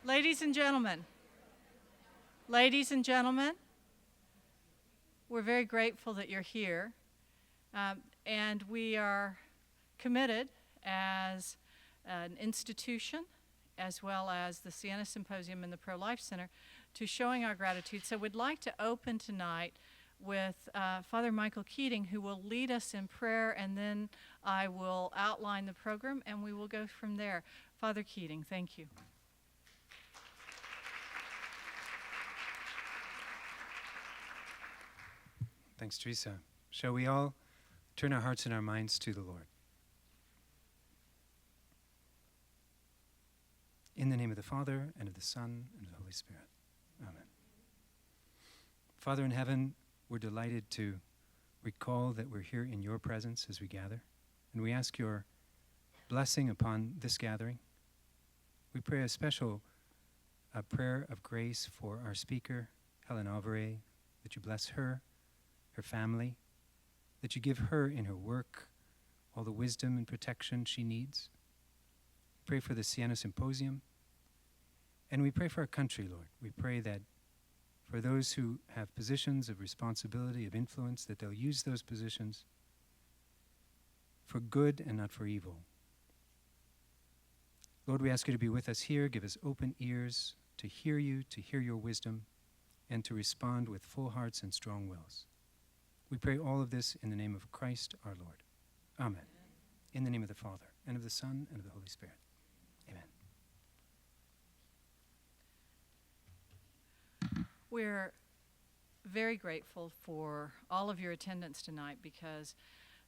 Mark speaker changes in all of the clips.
Speaker 1: Ladies and gentlemen, we're very grateful that you're here, and we are committed as an institution, as well as the Siena Symposium and the Pro-Life Center, to showing our gratitude. So we'd like to open tonight with Father Michael Keating, who will lead us in prayer, and then I will outline the program, and we will go from there. Father Keating, thank you.
Speaker 2: Thanks, Teresa. Shall we all turn our hearts and our minds to the Lord? In the name of the Father, and of the Son, and of the Holy Spirit. Amen. Father in heaven, we're delighted to recall that we're here in your presence as we gather, and we ask your blessing upon this gathering. We pray a special prayer of grace for our speaker, Helen Alvaré, that you bless her family, that you give her in her work all the wisdom and protection she needs. Pray for the Siena Symposium, and we pray for our country, Lord. We pray that for those who have positions of responsibility, of influence, that they'll use those positions for good and not for evil. Lord, we ask you to be with us here. Give us open ears to hear you, to hear your wisdom, and to respond with full hearts and strong wills. We pray all of this in the name of Christ our Lord. Amen. In the name of the Father, and of the Son, and of the Holy Spirit. Amen.
Speaker 1: We're very grateful for all of your attendance tonight, because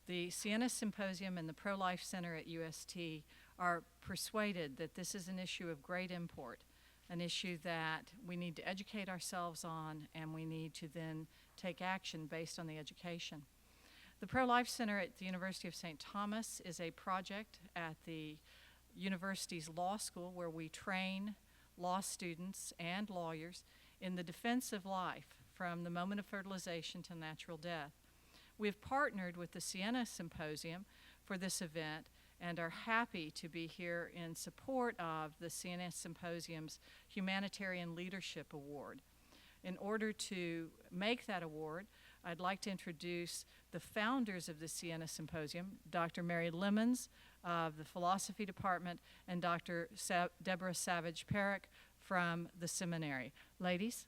Speaker 1: the Siena Symposium and the Pro-Life Center at UST are persuaded that this is an issue of great import, an issue that we need to educate ourselves on, and we need to then take action based on the education. The Pro-Life Center at the University of St. Thomas is a project at the university's law school where we train law students and lawyers in the defense of life from the moment of fertilization to natural death. We've partnered with the Siena Symposium for this event and are happy to be here in support of the Siena Symposium's Humanitarian Leadership Award. In order to make that award, I'd like to introduce the founders of the Siena Symposium, Dr. Mary Lemons of the Philosophy Department and Dr. Deborah Savage-Perrick from the seminary. Ladies.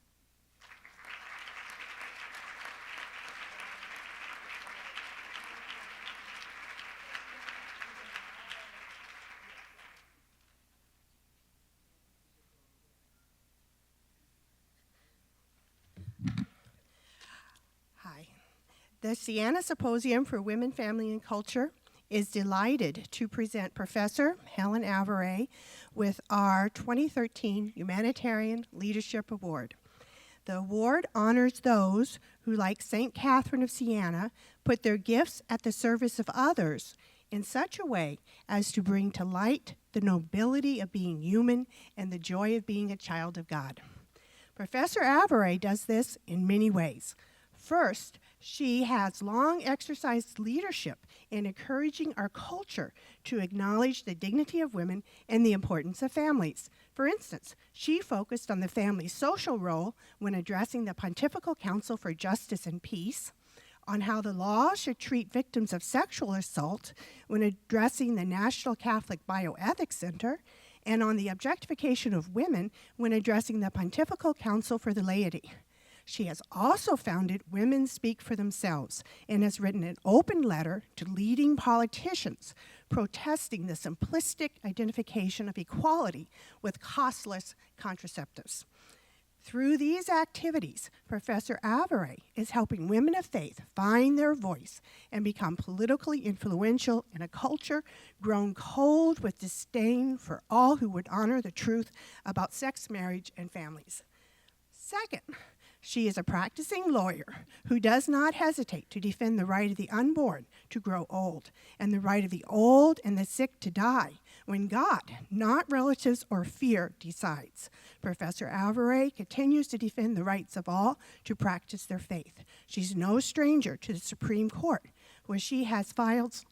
Speaker 3: The Siena Symposium for Women, Family, and Culture is delighted to present Professor Helen Alvaré with our 2013 Humanitarian Leadership Award. The award honors those who, like St. Catherine of Siena, put their gifts at the service of others in such a way as to bring to light the nobility of being human and the joy of being a child of God. Professor Alvaré does this in many ways. First, she has long exercised leadership in encouraging our culture to acknowledge the dignity of women and the importance of families. For instance, she focused on the family's social role when addressing the Pontifical Council for Justice and Peace, on how the law should treat victims of sexual assault when addressing the National Catholic Bioethics Center, and on the objectification of women when addressing the Pontifical Council for the Laity. She has also founded Women Speak for Themselves and has written an open letter to leading politicians protesting the simplistic identification of equality with costless contraceptives. Through these activities, Professor Alvaré is helping women of faith find their voice and become politically influential in a culture grown cold with disdain for all who would honor the truth about sex, marriage, and families. Second, she is a practicing lawyer who does not hesitate to defend the right of the unborn to grow old and the right of the old and the sick to die when God, not relatives or fear, decides. Professor Alvaré continues to defend the rights of all to practice their faith. She's no stranger to the Supreme Court, where she has filed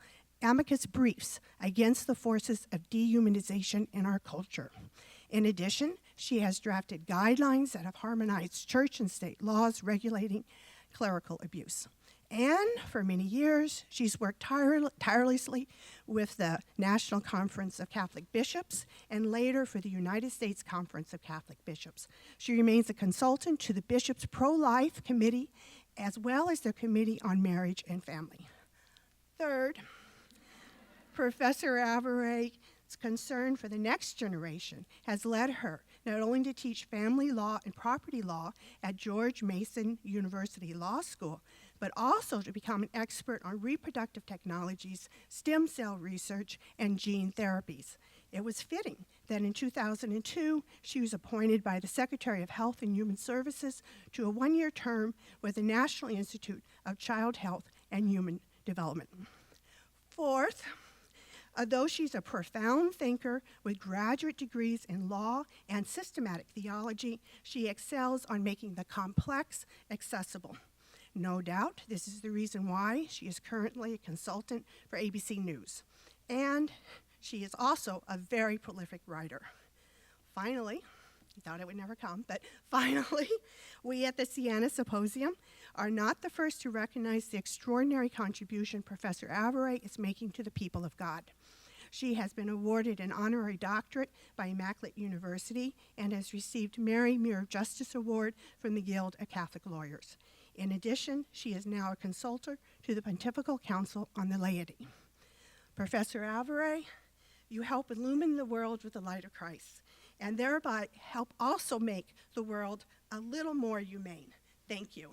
Speaker 3: amicus briefs against the forces of dehumanization in our culture. In addition, she has drafted guidelines that have harmonized church and state laws regulating clerical abuse. And for many years, she's worked tirelessly with the National Conference of Catholic Bishops and later for the United States Conference of Catholic Bishops. She remains a consultant to the Bishops' Pro-Life Committee as well as the Committee on Marriage and Family. Third, Professor Alvaré's concern for the next generation has led her not only to teach family law and property law at George Mason University Law School, but also to become an expert on reproductive technologies, stem cell research, and gene therapies. It was fitting that in 2002, she was appointed by the Secretary of Health and Human Services to a one-year term with the National Institute of Child Health and Human Development. Fourth, although she's a profound thinker with graduate degrees in law and systematic theology, she excels on making the complex accessible. No doubt, this is the reason why she is currently a consultant for ABC News. And she is also a very prolific writer. Finally, I thought it would never come, but finally, we at the Siena Symposium are not the first to recognize the extraordinary contribution Professor Alvaré is making to the people of God. She has been awarded an honorary doctorate by Immaculate University and has received Mary Muir Justice Award from the Guild of Catholic Lawyers. In addition, she is now a consultant to the Pontifical Council on the Laity. Professor Alvaré, you help illumine the world with the light of Christ, and thereby help also make the world a little more humane. Thank you.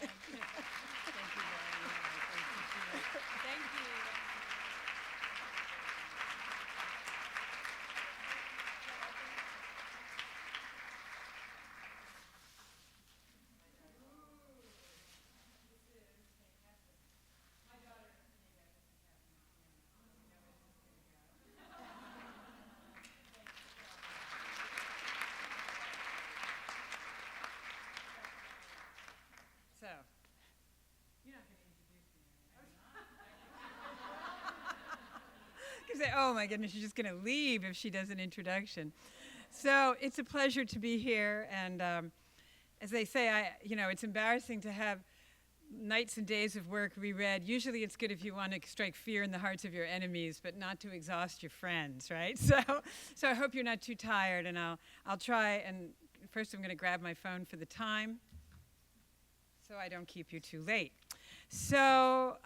Speaker 1: Thank you very much. Thank you. So, you're not going to introduce me, are you? You say, oh my goodness, she's just going to leave if she does an introduction. So it's a pleasure to be here, and as they say, it's embarrassing to have nights and days of work reread. Usually it's good if you want to strike fear in the hearts of your enemies, but not to exhaust your friends, right? So I hope you're not too tired, and I'll try, and first I'm going to grab my phone for the time, so I don't keep you too late. So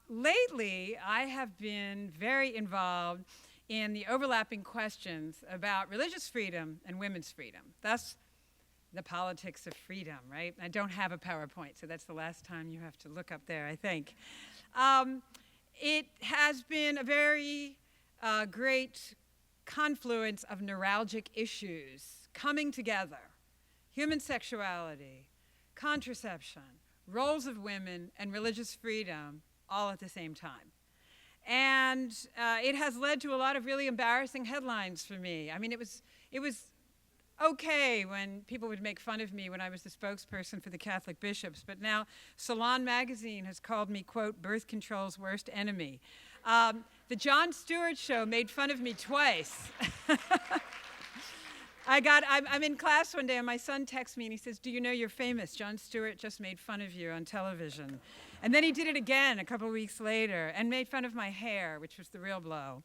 Speaker 1: lately, I have been very involved in the overlapping questions about religious freedom and women's freedom. That's the politics of freedom, right? I don't have a PowerPoint, so that's the last time you have to look up there, I think. It has been a very great confluence of neuralgic issues coming together. Human sexuality, contraception, roles of women, and religious freedom all at the same time. And it has led to a lot of really embarrassing headlines for me. I mean, it was okay when people would make fun of me when I was the spokesperson for the Catholic bishops, but now Salon magazine has called me, quote, birth control's worst enemy. The Jon Stewart show made fun of me twice. I'm in class one day, and my son texts me, and he says, do you know you're famous? Jon Stewart just made fun of you on television. And then he did it again a couple weeks later and made fun of my hair, which was the real blow.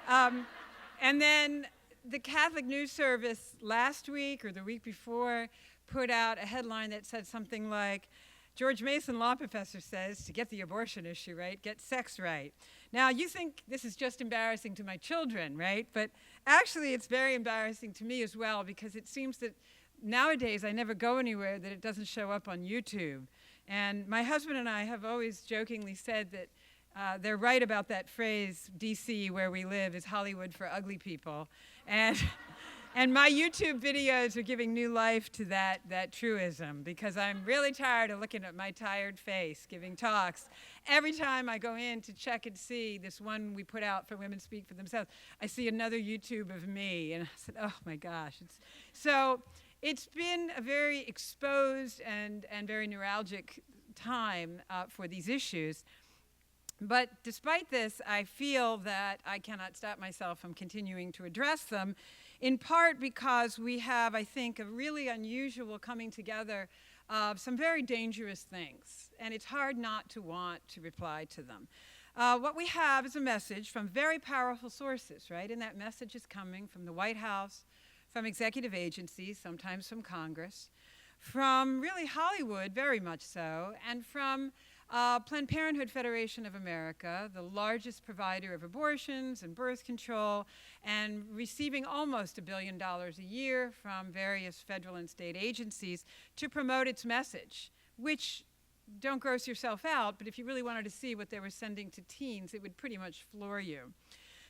Speaker 1: And then the Catholic News Service last week or the week before put out a headline that said something like, George Mason, law professor, says to get the abortion issue right, get sex right. Now, you think this is just embarrassing to my children, right? But actually, it's very embarrassing to me as well, because it seems that nowadays I never go anywhere that it doesn't show up on YouTube. And my husband and I have always jokingly said that they're right about that phrase, DC, where we live, is Hollywood for ugly people. And my YouTube videos are giving new life to that truism, because I'm really tired of looking at my tired face giving talks. Every time I go in to check and see this one we put out for Women Speak for Themselves, I see another YouTube of me, and I said, oh my gosh. So it's been a very exposed and very neuralgic time for these issues.
Speaker 4: But despite this, I feel that I cannot stop myself from continuing to address them, in part because we have, I think, a really unusual coming together of some very dangerous things, and it's hard not to want to reply to them. What we have is a message from very powerful sources, right? And that message is coming from the White House, from executive agencies, sometimes from Congress, from really Hollywood, very much so, and from Planned Parenthood Federation of America, the largest provider of abortions and birth control, and receiving almost $1 billion a year from various federal and state agencies to promote its message, which, don't gross yourself out, but if you really wanted to see what they were sending to teens, it would pretty much floor you.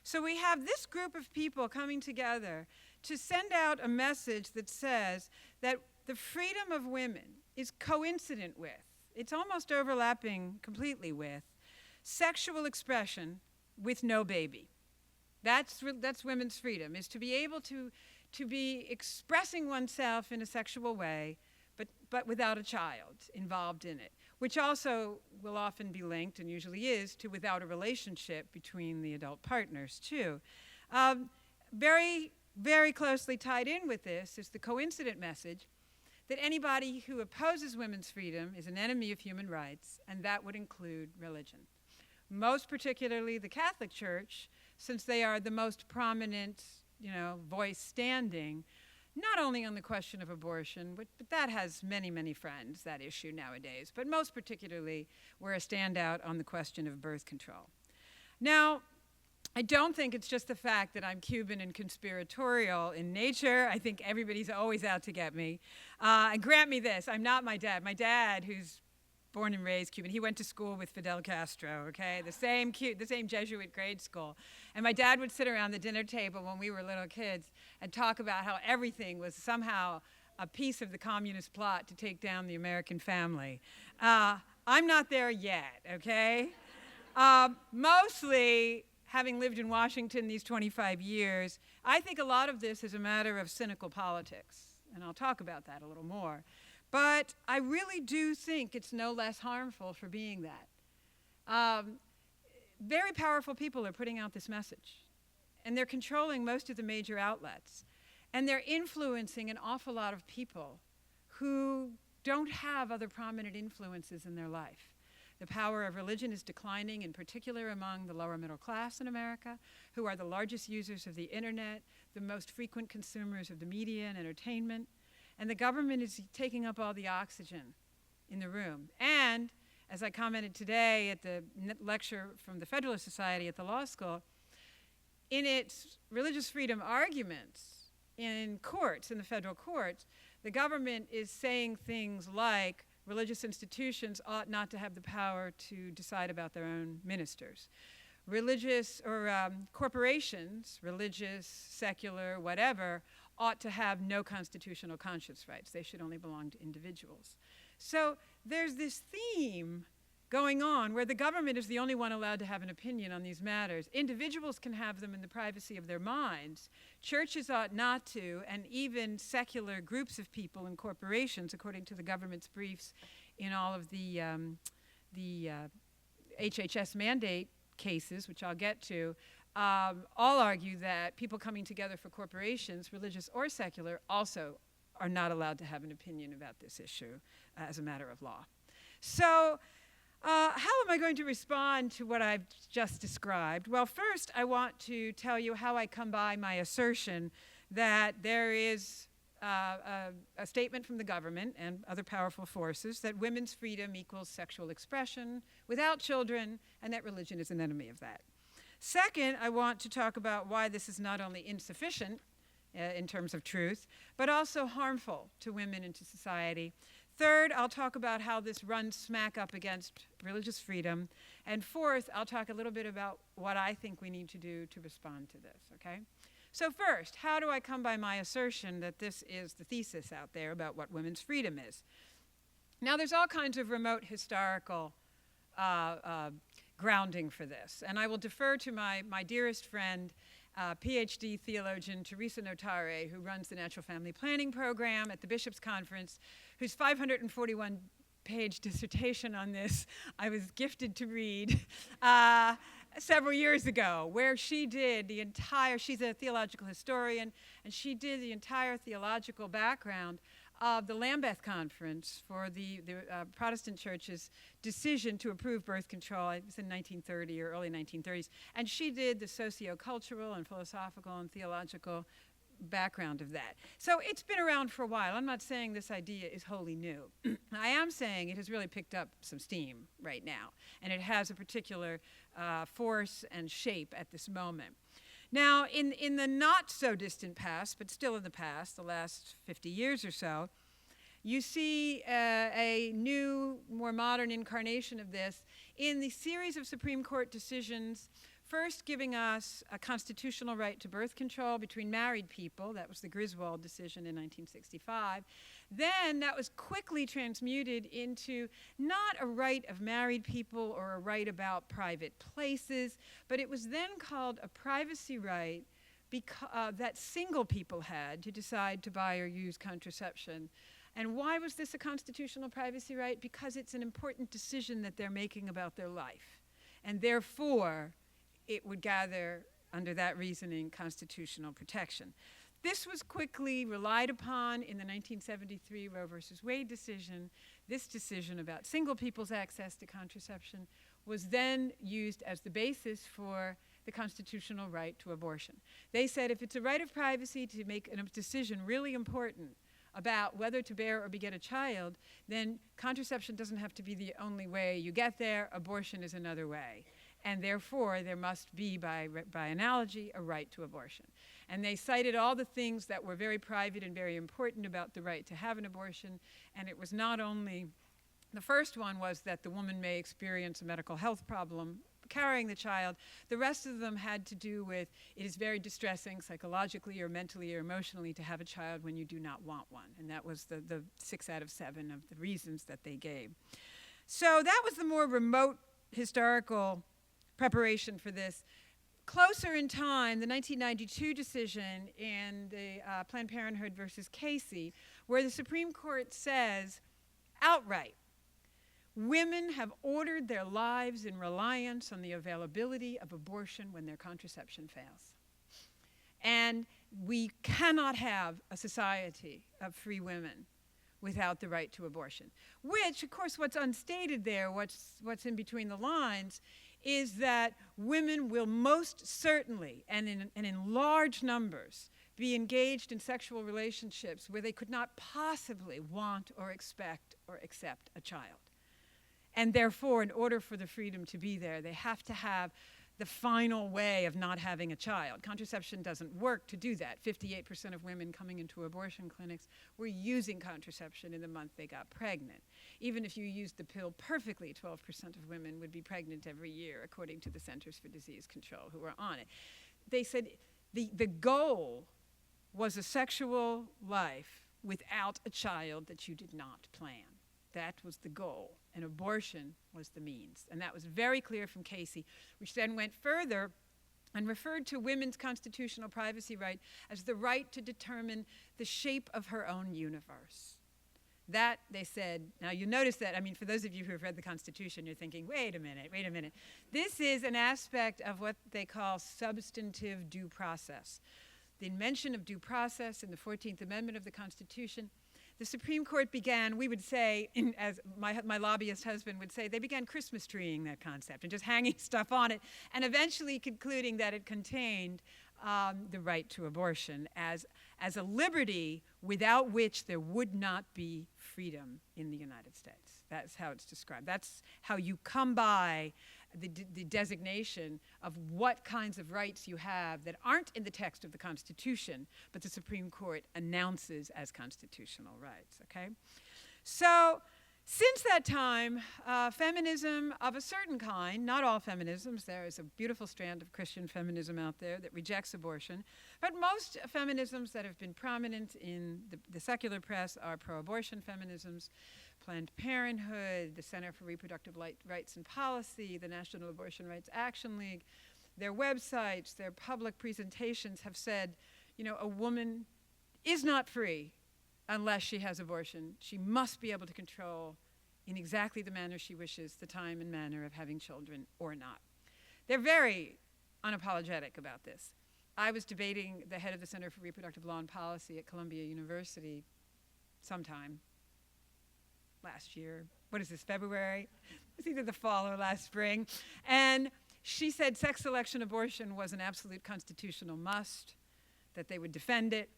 Speaker 4: So we have this group of people coming together to send out a message that says that the freedom of women is coincident with, it's almost overlapping completely with, sexual expression with no baby. That's women's freedom, is to be able to be expressing oneself in a sexual way, but without a child involved in it, which also will often be linked, and usually is, to without a relationship between the adult partners, too. Very, very closely tied in with this is the coincident message that anybody who opposes women's freedom is an enemy of human rights, and that would include religion. Most particularly the Catholic Church, since they are the most prominent, voice standing, not only on the question of abortion, but that has many, many friends, that issue nowadays, but most particularly we're a standout on the question of birth control. Now, I don't think it's just the fact that I'm Cuban and conspiratorial in nature. I think everybody's always out to get me. And grant me this, I'm not my dad. My dad, who's born and raised Cuban, he went to school with Fidel Castro, okay? The same Jesuit grade school. And my dad would sit around the dinner table when we were little kids and talk about how everything was somehow a piece of the communist plot to take down the American family. I'm not there yet, okay? Mostly, having lived in Washington these 25 years, I think a lot of this is a matter of cynical politics, and I'll talk about that a little more. But I really do think it's no less harmful for being that. Very powerful people are putting out this message, and they're controlling most of the major outlets, and they're influencing an awful lot of people who don't have other prominent influences in their life. The power of religion is declining, in particular among the lower middle class in America, who are the largest users of the internet, the most frequent consumers of the media and entertainment, and the government is taking up all the oxygen in the room. And, as I commented today at the lecture from the Federalist Society at the law school, in its religious freedom arguments in courts, in the federal courts, the government is saying things like, religious institutions ought not to have the power to decide about their own ministers. Religious or corporations, religious, secular, whatever, ought to have no constitutional conscience rights. They should only belong to individuals. So there's this theme going on where the government is the only one allowed to have an opinion on these matters. Individuals can have them in the privacy of their minds. Churches ought not to, and even secular groups of people and corporations, according to the government's briefs in all of the HHS mandate cases, which I'll get to, all argue that people coming together for corporations, religious or secular, also are not allowed to have an opinion about this issue as a matter of law. So, how am I going to respond to what I've just described? Well, first, I want to tell you how I come by my assertion that there is a statement from the government and other powerful forces that women's freedom equals sexual expression without children, and that religion is an enemy of that. Second, I want to talk about why this is not only insufficient in terms of truth, but also harmful to women and to society. Third, I'll talk about how this runs smack up against religious freedom. And fourth, I'll talk a little bit about what I think we need to do to respond to this, okay? So first, how do I come by my assertion that this is the thesis out there about what women's freedom is? Now, there's all kinds of remote historical grounding for this. And I will defer to my dearest friend, PhD theologian Teresa Notare, who runs the Natural Family Planning Program at the Bishops' Conference, whose 541 page dissertation on this I was gifted to read several years ago, where she did the entire, she's a theological historian, and she did the entire theological background of the Lambeth Conference for the Protestant Church's decision to approve birth control. It was in 1930 or early 1930s. And she did the socio-cultural and philosophical and theological background of that. So it's been around for a while. I'm not saying this idea is wholly new. I am saying it has really picked up some steam right now, and it has a particular force and shape at this moment. Now, in the not-so-distant past, but still in the past, the last 50 years or so, you see a new, more modern incarnation of this in the series of Supreme Court decisions, first giving us a constitutional right to birth control between married people. That was the Griswold decision in 1965. Then that was quickly transmuted into not a right of married people or a right about private places, but it was then called a privacy right that single people had to decide to buy or use contraception. And why was this a constitutional privacy right? Because it's an important decision that they're making about their life. And therefore, it would gather, under that reasoning, constitutional protection. This was quickly relied upon in the 1973 Roe versus Wade decision. This decision about single people's access to contraception was then used as the basis for the constitutional right to abortion. They said if it's a right of privacy to make a decision really important about whether to bear or beget a child, then contraception doesn't have to be the only way you get there. Abortion is another way. And therefore, there must be, by analogy, a right to abortion. And they cited all the things that were very private and very important about the right to have an abortion. And it was not only, the first one was that the woman may experience a medical health problem carrying the child. The rest of them had to do with, it is very distressing psychologically or mentally or emotionally to have a child when you do not want one. And that was the 6 out of 7 of the reasons that they gave. So that was the more remote historical preparation for this. Closer in time, the 1992 decision in the Planned Parenthood versus Casey, where the Supreme Court says outright, women have ordered their lives in reliance on the availability of abortion when their contraception fails. And we cannot have a society of free women without the right to abortion. Which, of course, what's unstated there, what's in between the lines, is that women will most certainly, and in large numbers, be engaged in sexual relationships where they could not possibly want or expect or accept a child. And therefore, in order for the freedom to be there, they have to have the final way of not having a child. Contraception doesn't work to do that. 58% of women coming into abortion clinics were using contraception in the month they got pregnant. Even if you used the pill perfectly, 12% of women would be pregnant every year, according to the Centers for Disease Control, who are on it. They said the goal was a sexual life without a child that you did not plan. That was the goal, and abortion was the means. And that was very clear from Casey, which then went further and referred to women's constitutional privacy right as the right to determine the shape of her own universe. That, they said, now you notice that, I mean, for those of you who have read the Constitution, you're thinking, wait a minute. This is an aspect of what they call substantive due process. The mention of due process in the 14th Amendment of the Constitution. The Supreme Court began, we would say, as my lobbyist husband would say, they began Christmas treeing that concept and just hanging stuff on it, and eventually concluding that it contained the right to abortion as a liberty without which there would not be freedom in the United States. That's how it's described. That's how you come by the designation of what kinds of rights you have that aren't in the text of the Constitution, but the Supreme Court announces as constitutional rights, okay? So since that time, feminism of a certain kind, not all feminisms, there is a beautiful strand of Christian feminism out there that rejects abortion, but most feminisms that have been prominent in the secular press are pro-abortion feminisms. Planned Parenthood, the Center for Reproductive Rights and Policy, the National Abortion Rights Action League, their websites, their public presentations have said, you know, a woman is not free unless she has abortion. She must be able to control in exactly the manner she wishes, the time and manner of having children or not. They're very unapologetic about this. I was debating the head of the Center for Reproductive Law and Policy at Columbia University sometime last year. What is this, February? It was either the fall or last spring. And she said sex selection abortion was an absolute constitutional must, that they would defend it,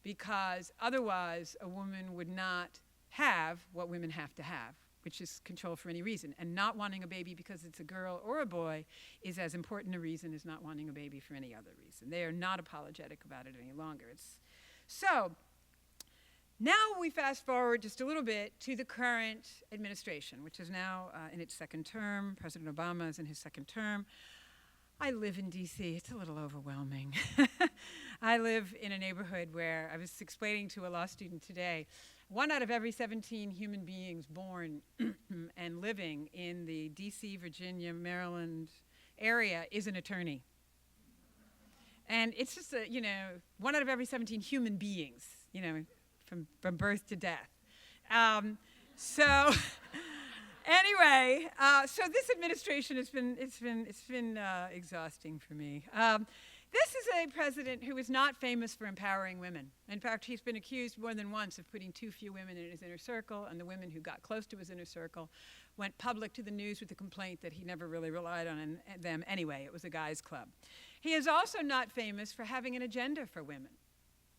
Speaker 4: because otherwise a woman would not have what women have to have, which is control for any reason. And not wanting a baby because it's a girl or a boy is as important a reason as not wanting a baby for any other reason. They are not apologetic about it any longer. So now we fast forward just a little bit to the current administration, which is now in its second term. President Obama is in his second term. I live in D.C. It's a little overwhelming. I live in a neighborhood where, I was explaining to a law student today, 1 out of every 17 human beings born and living in the D.C., Virginia, Maryland area is an attorney. And it's just, 1 out of every 17 human beings, from birth to death. Anyway, so this administration has been exhausting for me. This is a president who is not famous for empowering women. In fact, he's been accused more than once of putting too few women in his inner circle, and the women who got close to his inner circle went public to the news with the complaint that he never really relied on them anyway. It was a guys' club. He is also not famous for having an agenda for women.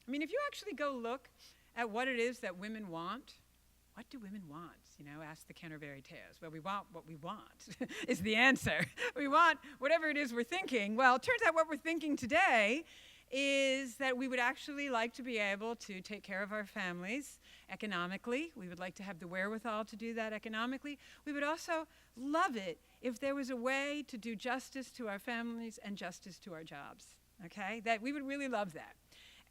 Speaker 4: I mean, if you actually go look at what it is that women want, what do women want? Ask the Canterbury Tales. Well, we want what we want is the answer. We want whatever it is we're thinking. Well, it turns out what we're thinking today is that we would actually like to be able to take care of our families economically. We would like to have the wherewithal to do that economically. We would also love it if there was a way to do justice to our families and justice to our jobs, okay? That we would really love that.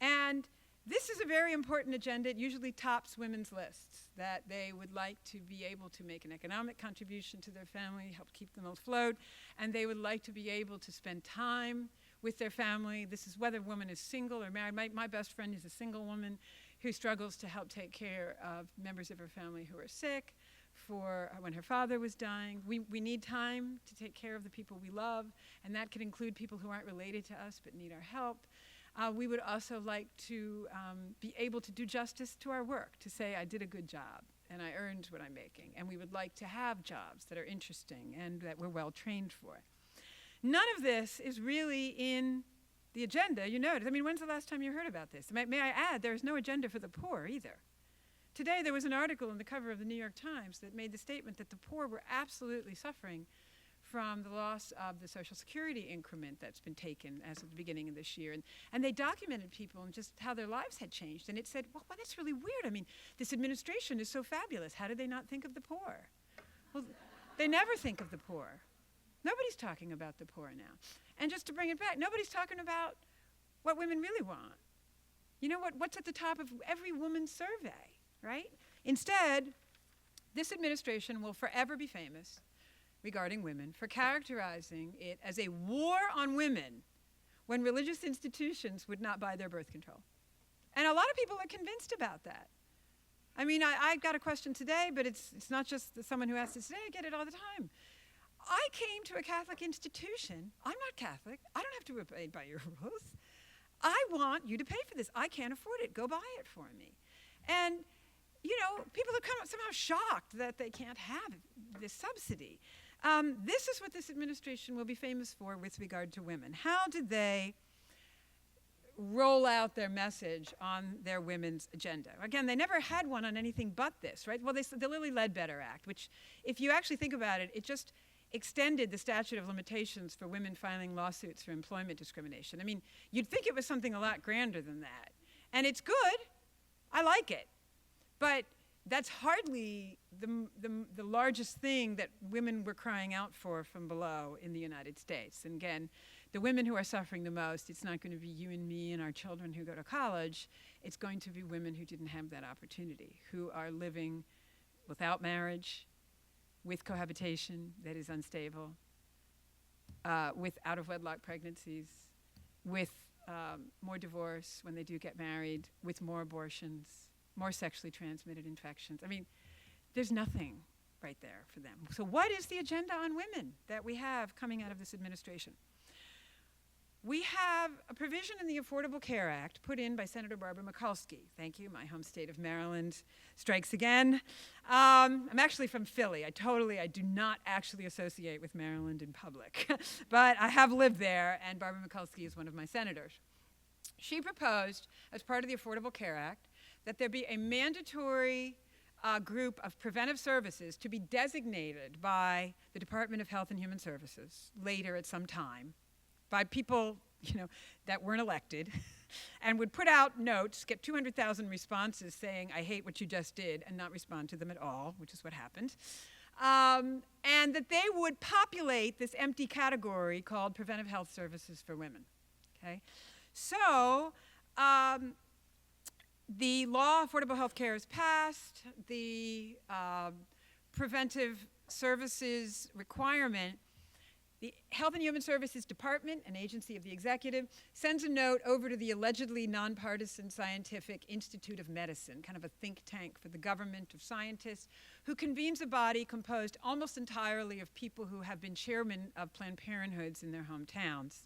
Speaker 4: And this is a very important agenda. It usually tops women's lists, that they would like to be able to make an economic contribution to their family, help keep them afloat, and they would like to be able to spend time with their family. This is whether a woman is single or married. My best friend is a single woman who struggles to help take care of members of her family who are sick, for when her father was dying. We need time to take care of the people we love, and that could include people who aren't related to us but need our help. We would also like to be able to do justice to our work, to say I did a good job and I earned what I'm making. And we would like to have jobs that are interesting and that we're well trained for. None of this is really in the agenda, you notice. I mean, when's the last time you heard about this? May I add, there is no agenda for the poor either. Today there was an article on the cover of the New York Times that made the statement that the poor were absolutely suffering from the loss of the Social Security increment that's been taken as of the beginning of this year. And they documented people and just how their lives had changed. And it said, well, that's really weird. I mean, this administration is so fabulous. How did they not think of the poor? Well, they never think of the poor. Nobody's talking about the poor now. And just to bring it back, nobody's talking about what women really want. What's at the top of every woman's survey, right? Instead, this administration will forever be famous regarding women for characterizing it as a war on women when religious institutions would not buy their birth control. And a lot of people are convinced about that. I mean, I got a question today, but it's not just someone who asks this today. I get it all the time. I came to a Catholic institution. I'm not Catholic. I don't have to obey by your rules. I want you to pay for this. I can't afford it. Go buy it for me. And, people are somehow shocked that they can't have this subsidy. This is what this administration will be famous for with regard to women. How did they roll out their message on their women's agenda? Again, they never had one on anything but this, right? Well, the Lilly Ledbetter Act, which, if you actually think about it, it just extended the statute of limitations for women filing lawsuits for employment discrimination. I mean, you'd think it was something a lot grander than that. And it's good. I like it. But that's hardly the largest thing that women were crying out for from below in the United States. And again, the women who are suffering the most, it's not going to be you and me and our children who go to college. It's going to be women who didn't have that opportunity, who are living without marriage, with cohabitation that is unstable, with out-of-wedlock pregnancies, with more divorce when they do get married, with more abortions, more sexually transmitted infections. I mean, there's nothing right there for them. So what is the agenda on women that we have coming out of this administration? We have a provision in the Affordable Care Act put in by Senator Barbara Mikulski. Thank you, my home state of Maryland strikes again. I'm actually from Philly. I do not actually associate with Maryland in public, but I have lived there, and Barbara Mikulski is one of my senators. She proposed, as part of the Affordable Care Act, that there be a mandatory group of preventive services to be designated by the Department of Health and Human Services later at some time, by people, that weren't elected, and would put out notes, get 200,000 responses saying, I hate what you just did, and not respond to them at all, which is what happened. And that they would populate this empty category called preventive health services for women. Okay? So, the law, Affordable Health Care, is passed. The preventive services requirement, the Health and Human Services Department, an agency of the executive, sends a note over to the allegedly nonpartisan Scientific Institute of Medicine, kind of a think tank for the government of scientists, who convenes a body composed almost entirely of people who have been chairmen of Planned Parenthoods in their hometowns.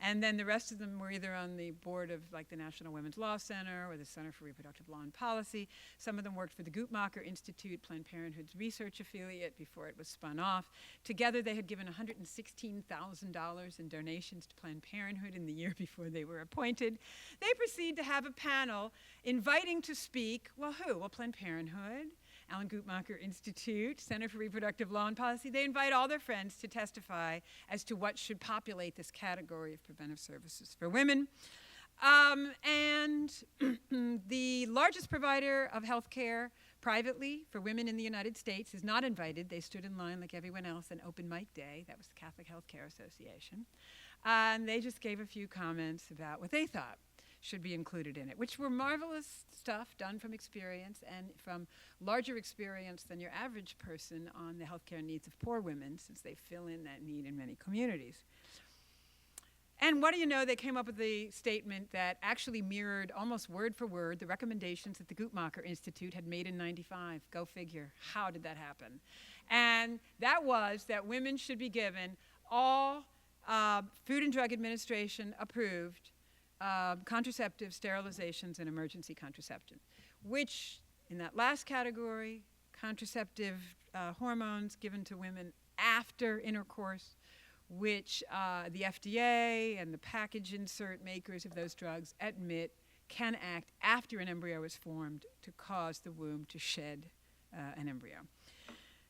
Speaker 4: And then the rest of them were either on the board of the National Women's Law Center or the Center for Reproductive Law and Policy. Some of them worked for the Guttmacher Institute, Planned Parenthood's research affiliate, before it was spun off. Together, they had given $116,000 in donations to Planned Parenthood in the year before they were appointed. They proceed to have a panel inviting to speak, well, who? Well, Planned Parenthood, Alan Guttmacher Institute, Center for Reproductive Law and Policy. They invite all their friends to testify as to what should populate this category of preventive services for women. And the largest provider of health care privately for women in the United States is not invited. They stood in line like everyone else on Open Mic Day. That was the Catholic Health Care Association. And they just gave a few comments about what they thought should be included in it, which were marvelous stuff done from experience and from larger experience than your average person on the healthcare needs of poor women, since they fill in that need in many communities. And what do you know, they came up with a statement that actually mirrored almost word for word the recommendations that the Guttmacher Institute had made in '95. Go figure. How did that happen? And that was that women should be given all Food and Drug Administration approved contraceptive sterilizations and emergency contraception, which in that last category, contraceptive hormones given to women after intercourse, which the FDA and the package insert makers of those drugs admit can act after an embryo is formed to cause the womb to shed an embryo.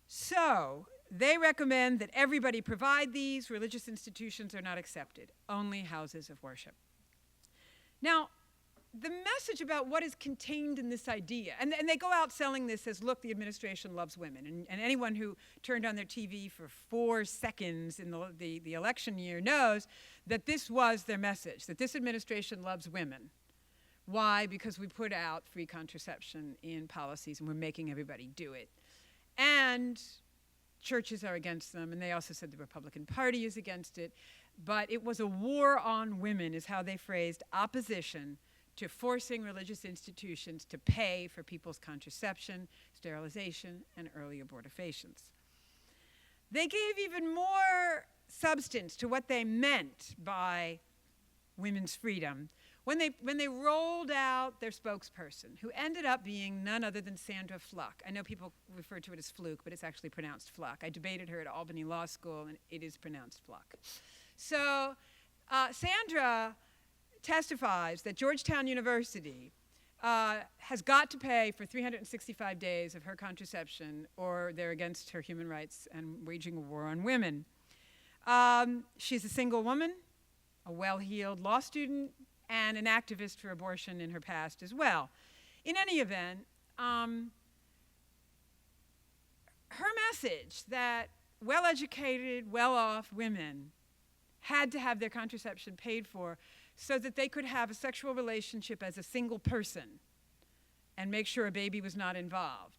Speaker 4: So they recommend that everybody provide these. Religious institutions are not accepted, only houses of worship. Now, the message about what is contained in this idea, and they go out selling this as, look, the administration loves women. And anyone who turned on their TV for 4 seconds in the election year knows that this was their message, that this administration loves women. Why? Because we put out free contraception in policies and we're making everybody do it. And churches are against them, and they also said the Republican Party is against it. But it was a war on women, is how they phrased opposition to forcing religious institutions to pay for people's contraception, sterilization, and early abortifacients. They gave even more substance to what they meant by women's freedom when they rolled out their spokesperson, who ended up being none other than Sandra Fluck. I know people refer to it as Fluke, but it's actually pronounced Fluck. I debated her at Albany Law School, and it is pronounced Fluck. So Sandra testifies that Georgetown University has got to pay for 365 days of her contraception, or they're against her human rights and waging a war on women. She's a single woman, a well-heeled law student, and an activist for abortion in her past as well. In any event, her message that well-educated, well-off women had to have their contraception paid for so that they could have a sexual relationship as a single person and make sure a baby was not involved.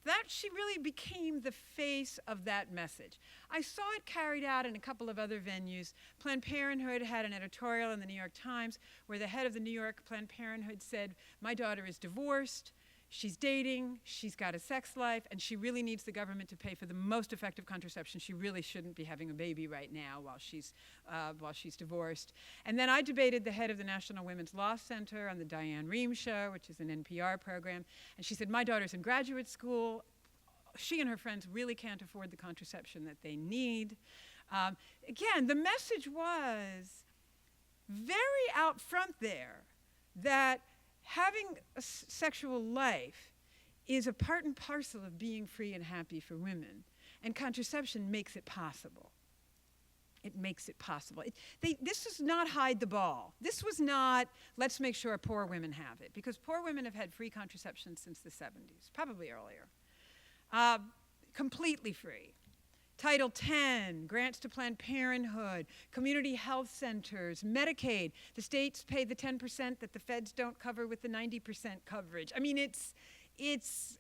Speaker 4: That she really became the face of that message. I saw it carried out in a couple of other venues. Planned Parenthood had an editorial in the New York Times where the head of the New York Planned Parenthood said, "My daughter is divorced. she's dating, she's got a sex life, and she really needs the government to pay for the most effective contraception. She really shouldn't be having a baby right now while she's divorced. And then I debated the head of the National Women's Law Center on the Diane Rehm Show, which is an NPR program. And she said, my daughter's in graduate school. She and her friends really can't afford the contraception that they need. Again, the message was very out front there that having a sexual life is a part and parcel of being free and happy for women, and contraception makes it possible. It makes it possible. This does not hide the ball. This was not, let's make sure poor women have it, because poor women have had free contraception since the 70s, probably earlier. Completely free. Title X, grants to Planned Parenthood, community health centers, Medicaid. The states pay the 10% that the feds don't cover with the 90% coverage. I mean, it's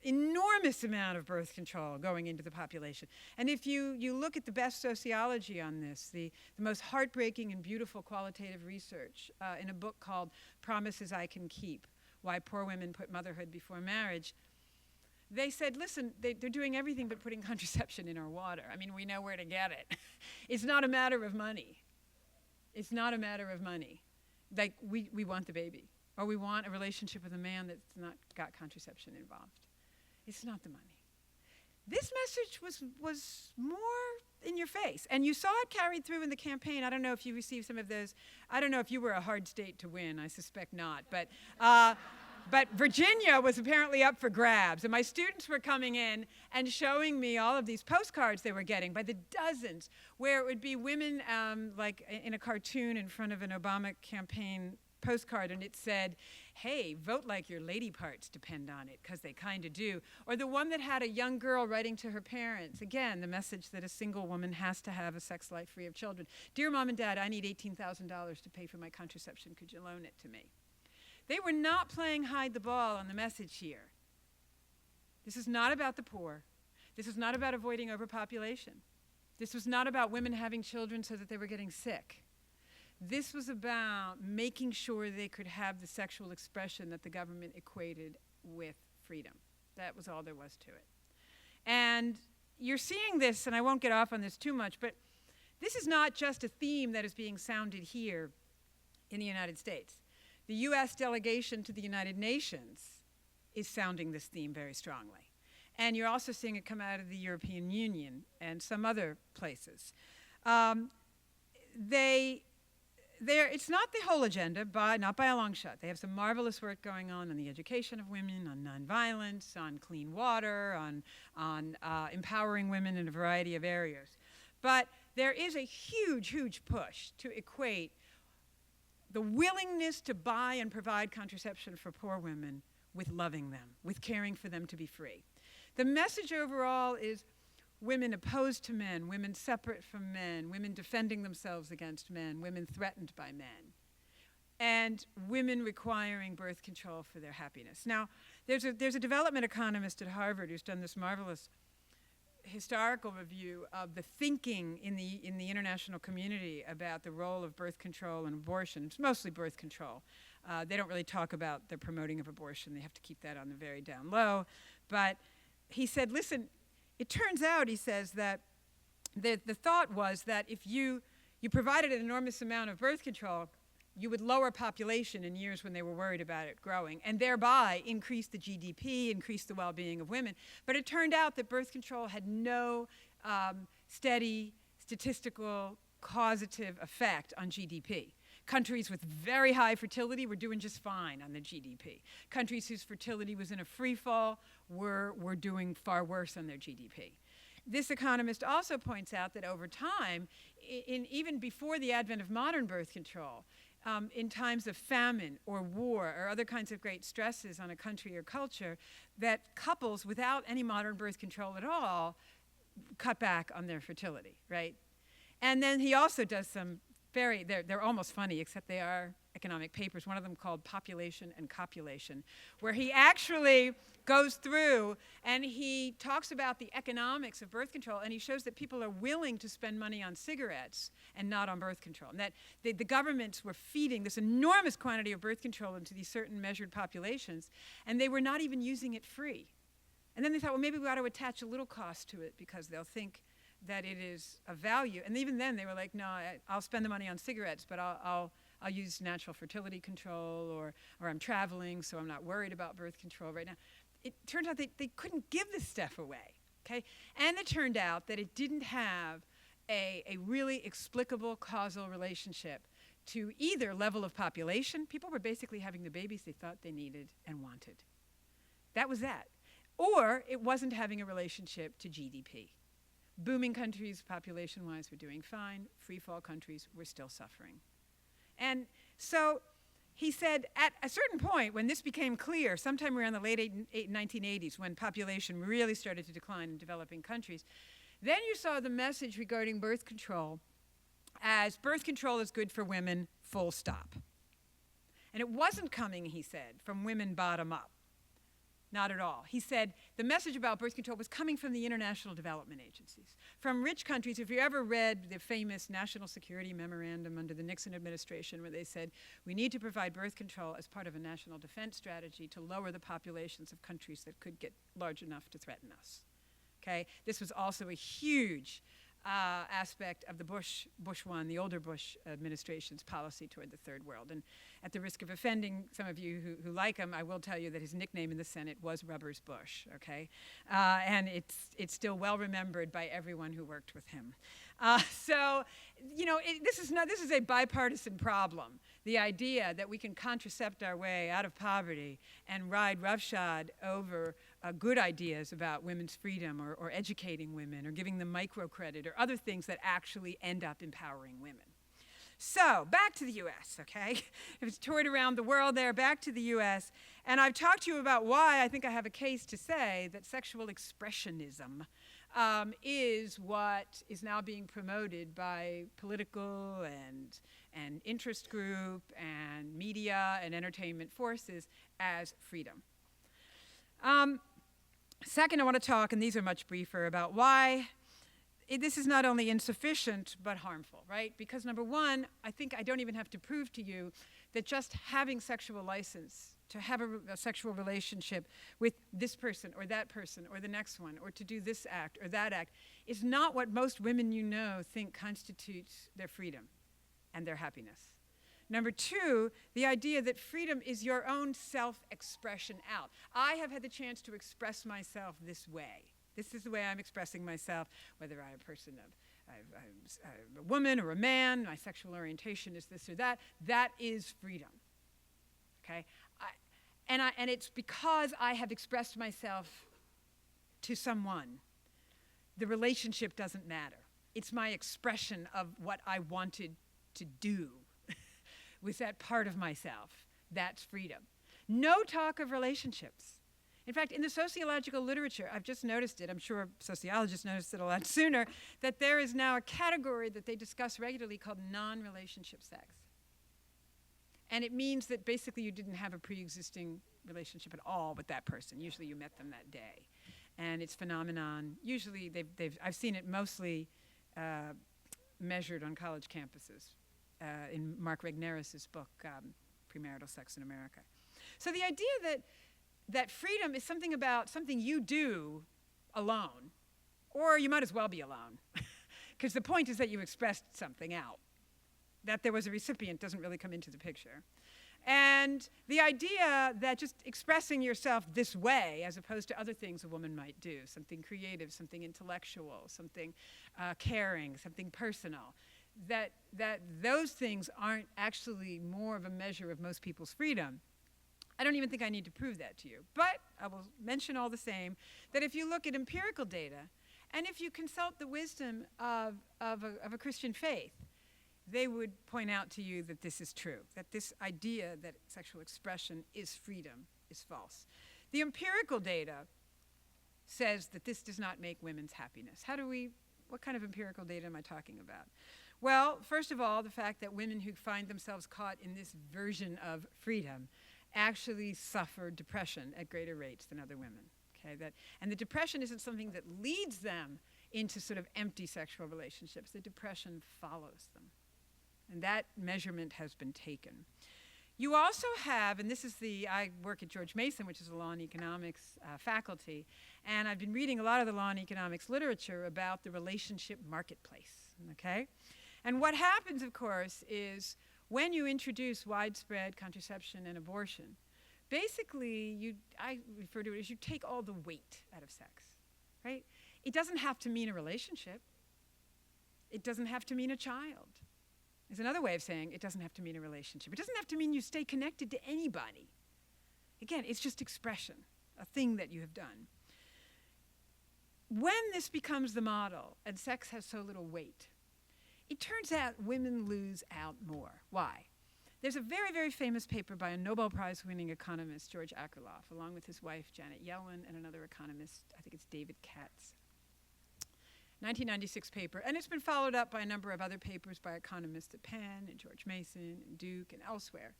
Speaker 4: enormous amount of birth control going into the population. And if you look at the best sociology on this, the most heartbreaking and beautiful qualitative research in a book called Promises I Can Keep, Why Poor Women Put Motherhood Before Marriage, they said, listen, they're doing everything but putting contraception in our water. I mean, we know where to get it. It's not a matter of money. It's not a matter of money. Like, we want the baby, or we want a relationship with a man that's not got contraception involved. It's not the money. This message was more in your face, and you saw it carried through in the campaign. I don't know if you received some of those. I don't know if you were a hard state to win. I suspect not, but Virginia was apparently up for grabs, and my students were coming in and showing me all of these postcards they were getting by the dozens, where it would be women like in a cartoon in front of an Obama campaign postcard, and it said, hey, vote like your lady parts depend on it, because they kind of do. Or the one that had a young girl writing to her parents, again, the message that a single woman has to have a sex life free of children. Dear Mom and Dad, I need $18,000 to pay for my contraception. Could you loan it to me? They were not playing hide the ball on the message here. This is not about the poor. This is not about avoiding overpopulation. This was not about women having children so that they were getting sick. This was about making sure they could have the sexual expression that the government equated with freedom. That was all there was to it. And you're seeing this, and I won't get off on this too much, but this is not just a theme that is being sounded here in the United States. The U.S. delegation to the United Nations is sounding this theme very strongly. And you're also seeing it come out of the European Union and some other places. It's not the whole agenda, not by a long shot. They have some marvelous work going on the education of women, on nonviolence, on clean water, on empowering women in a variety of areas. But there is a huge, huge push to equate the willingness to buy and provide contraception for poor women with loving them, with caring for them to be free. The message overall is women opposed to men, women separate from men, women defending themselves against men, women threatened by men, and women requiring birth control for their happiness. Now, there's a development economist at Harvard who's done this marvelous historical review of the thinking in the international community about the role of birth control and abortion. It's mostly birth control. They don't really talk about the promoting of abortion. They have to keep that on the very down low. But he said, listen, it turns out, he says, that the thought was that if you provided an enormous amount of birth control, you would lower population in years when they were worried about it growing, and thereby increase the GDP, increase the well-being of women. But it turned out that birth control had no steady, statistical, causative effect on GDP. Countries with very high fertility were doing just fine on the GDP. Countries whose fertility was in a free fall were doing far worse on their GDP. This economist also points out that over time, even before the advent of modern birth control, in times of famine or war or other kinds of great stresses on a country or culture, that couples without any modern birth control at all cut back on their fertility, right? And then he also does some they're almost funny, except they are economic papers. One of them called Population and Copulation, where he actually goes through and he talks about the economics of birth control, and he shows that people are willing to spend money on cigarettes and not on birth control. And that the governments were feeding this enormous quantity of birth control into these certain measured populations, and they were not even using it free. And then they thought, well, maybe we ought to attach a little cost to it because they'll think that it is of value. And even then they were like, no, I'll spend the money on cigarettes, but I'll use natural fertility control, or I'm traveling, so I'm not worried about birth control right now. It turned out they couldn't give this stuff away, okay? And it turned out that it didn't have a really explicable causal relationship to either level of population. People were basically having the babies they thought they needed and wanted. That was that. Or it wasn't having a relationship to GDP. Booming countries, population-wise, were doing fine. Free-fall countries were still suffering. And so he said at a certain point, when this became clear, sometime around the late 1980s, when population really started to decline in developing countries, then you saw the message regarding birth control as birth control is good for women, full stop. And it wasn't coming, he said, from women bottom up. Not at all. He said the message about birth control was coming from the international development agencies, from rich countries. If you ever read the famous National Security Memorandum under the Nixon administration, where they said we need to provide birth control as part of a national defense strategy to lower the populations of countries that could get large enough to threaten us. Okay? This was also a huge aspect of the Bush one, the older Bush administration's policy toward the third world. And at the risk of offending some of you who like him, I will tell you that his nickname in the Senate was Rubbers Bush, okay? And it's still well remembered by everyone who worked with him. So, you know, this is a bipartisan problem. The idea that we can contracept our way out of poverty and ride roughshod over good ideas about women's freedom, or educating women, or giving them microcredit, or other things that actually end up empowering women. So, back to the U.S., okay? It was toured around the world there, back to the U.S., and I've talked to you about why I think I have a case to say that sexual expressionism is what is now being promoted by political and interest group and media and entertainment forces as freedom. Second, I want to talk, and these are much briefer, about why this is not only insufficient but harmful, right? Because number one, I think I don't even have to prove to you that just having sexual license to have a sexual relationship with this person or the next one, or to do this act or that act, is not what most women you know think constitutes their freedom and their happiness. Number two, the idea that freedom is your own self-expression out. I have had the chance to express myself this way. This is the way I'm expressing myself, whether I'm a woman or a man, my sexual orientation is this or that. That is freedom, okay? And it's because I have expressed myself to someone. The relationship doesn't matter. It's my expression of what I wanted to do with that part of myself. That's freedom. No talk of relationships. In fact, in the sociological literature, I've just noticed it, I'm sure sociologists noticed it a lot sooner, that there is now a category that they discuss regularly called non-relationship sex. And it means that basically you didn't have a pre-existing relationship at all with that person. Usually you met them that day. And it's phenomenon, usually I've seen it mostly measured on college campuses in Mark Regnerus's book, Premarital Sex in America. So the idea that freedom is something about something you do alone, or you might as well be alone, because the point is that you expressed something out. That there was a recipient doesn't really come into the picture. And the idea that just expressing yourself this way, as opposed to other things a woman might do, something creative, something intellectual, something caring, something personal, that those things aren't actually more of a measure of most people's freedom. I don't even think I need to prove that to you. But I will mention all the same that if you look at empirical data, and if you consult the wisdom of a Christian faith, they would point out to you that this is true, that this idea that sexual expression is freedom is false. The empirical data says that this does not make women's happiness. What kind of empirical data am I talking about? Well, first of all, the fact that women who find themselves caught in this version of freedom actually suffer depression at greater rates than other women. Okay, and the depression isn't something that leads them into sort of empty sexual relationships. The depression follows them. And that measurement has been taken. You also have, and I work at George Mason, which is a law and economics faculty, and I've been reading a lot of the law and economics literature about the relationship marketplace, okay? And what happens, of course, is when you introduce widespread contraception and abortion, basically, I refer to it as you take all the weight out of sex, right? It doesn't have to mean a relationship. It doesn't have to mean a child. There's another way of saying it doesn't have to mean a relationship. It doesn't have to mean you stay connected to anybody. Again, it's just expression, a thing that you have done. When this becomes the model and sex has so little weight, it turns out women lose out more. Why? There's a very, very famous paper by a Nobel Prize-winning economist, George Akerlof, along with his wife, Janet Yellen, and another economist, I think it's David Katz. 1996 paper, and it's been followed up by a number of other papers by economists at Penn and George Mason and Duke and elsewhere,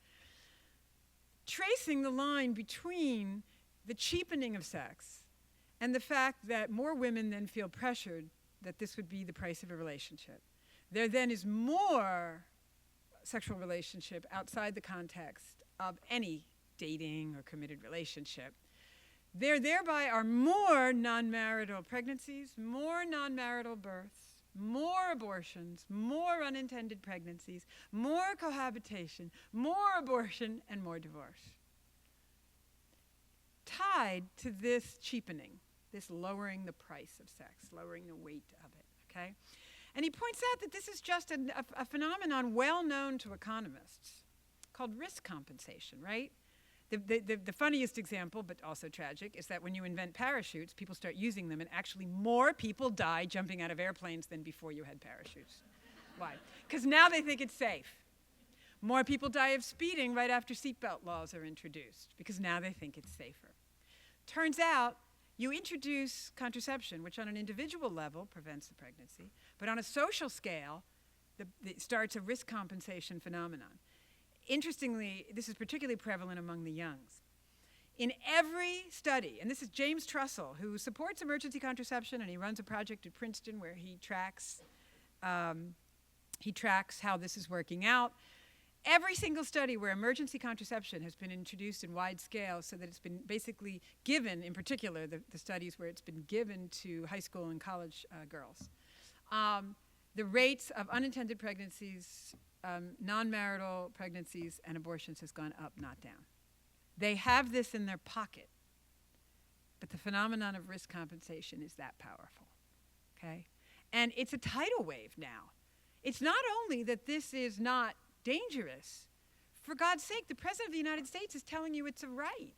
Speaker 4: tracing the line between the cheapening of sex and the fact that more women then feel pressured that this would be the price of a relationship. There then is more sexual relationship outside the context of any dating or committed relationship. There thereby are more non-marital pregnancies, more non-marital births, more abortions, more unintended pregnancies, more cohabitation, more abortion, and more divorce. Tied to this cheapening, this lowering the price of sex, lowering the weight of it, okay? And he points out that this is just a phenomenon well known to economists called risk compensation, right? The funniest example, but also tragic, is that when you invent parachutes, people start using them, and actually more people die jumping out of airplanes than before you had parachutes. Why? Because now they think it's safe. More people die of speeding right after seatbelt laws are introduced, because now they think it's safer. Turns out, you introduce contraception, which on an individual level prevents the pregnancy, but on a social scale, it starts a risk compensation phenomenon. Interestingly, this is particularly prevalent among the youngs. In every study, and this is James Trussell, who supports emergency contraception, and he runs a project at Princeton where he tracks how this is working out. Every single study where emergency contraception has been introduced in wide scale so that it's been basically given, in particular, the studies where it's been given to high school and college girls, the rates of unintended pregnancies, non-marital pregnancies, and abortions has gone up, not down. They have this in their pocket, but the phenomenon of risk compensation is that powerful, okay? And it's a tidal wave now. It's not only that this is not dangerous. For God's sake, the President of the United States is telling you it's a right.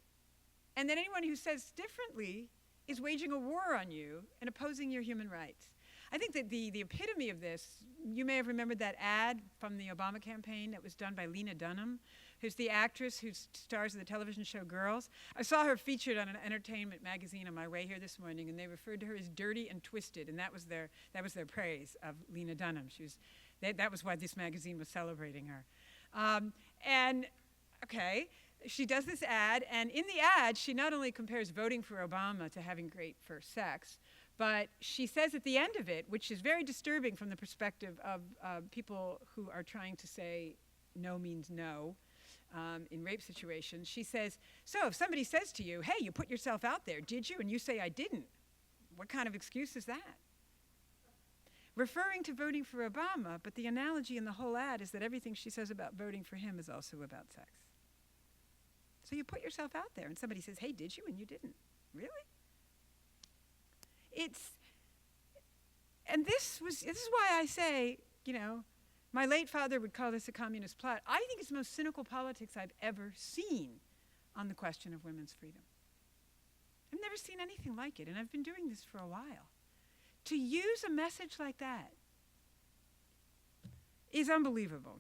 Speaker 4: And that anyone who says differently is waging a war on you and opposing your human rights. I think that the epitome of this, you may have remembered that ad from the Obama campaign that was done by Lena Dunham, who's the actress who stars in the television show Girls. I saw her featured on an entertainment magazine on my way here this morning, and they referred to her as dirty and twisted, and that was their praise of Lena Dunham. That was why this magazine was celebrating her. She does this ad, and in the ad, she not only compares voting for Obama to having great first sex, but she says at the end of it, which is very disturbing from the perspective of people who are trying to say no means no in rape situations, she says, so if somebody says to you, hey, you put yourself out there, did you? And you say, I didn't. What kind of excuse is that? Referring to voting for Obama, but the analogy in the whole ad is that everything she says about voting for him is also about sex. So you put yourself out there and somebody says, hey, did you? And you didn't. Really? This is why I say, my late father would call this a communist plot. I think it's the most cynical politics I've ever seen on the question of women's freedom. I've never seen anything like it, and I've been doing this for a while. To use a message like that is unbelievable.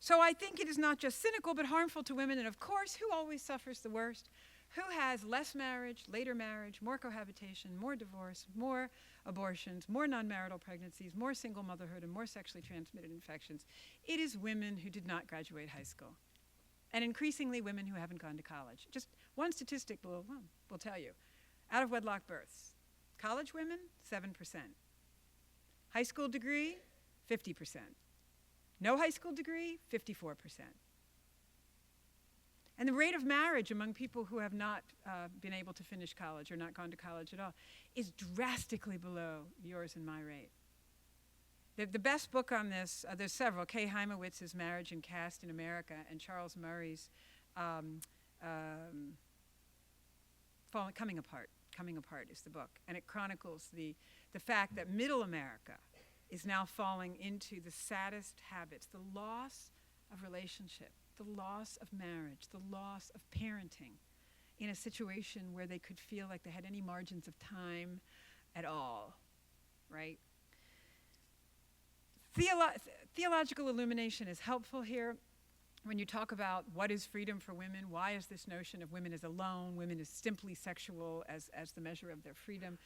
Speaker 4: So I think it is not just cynical, but harmful to women. And of course, who always suffers the worst? Who has less marriage, later marriage, more cohabitation, more divorce, more abortions, more non-marital pregnancies, more single motherhood, and more sexually transmitted infections, it is women who did not graduate high school. And increasingly women who haven't gone to college. Just one statistic will tell you. Out of wedlock births, college women, 7%. High school degree, 50%. No high school degree, 54%. And the rate of marriage among people who have not been able to finish college or not gone to college at all is drastically below yours and my rate. The best book on this, there's several. Kay Heimewitz's Marriage and Caste in America and Charles Murray's Coming Apart. Coming Apart is the book. And it chronicles the fact that middle America is now falling into the saddest habits, the loss of relationship, the loss of marriage, the loss of parenting in a situation where they could feel like they had any margins of time at all, right? Theological illumination is helpful here when you talk about what is freedom for women, why is this notion of women as alone, women as simply sexual as the measure of their freedom.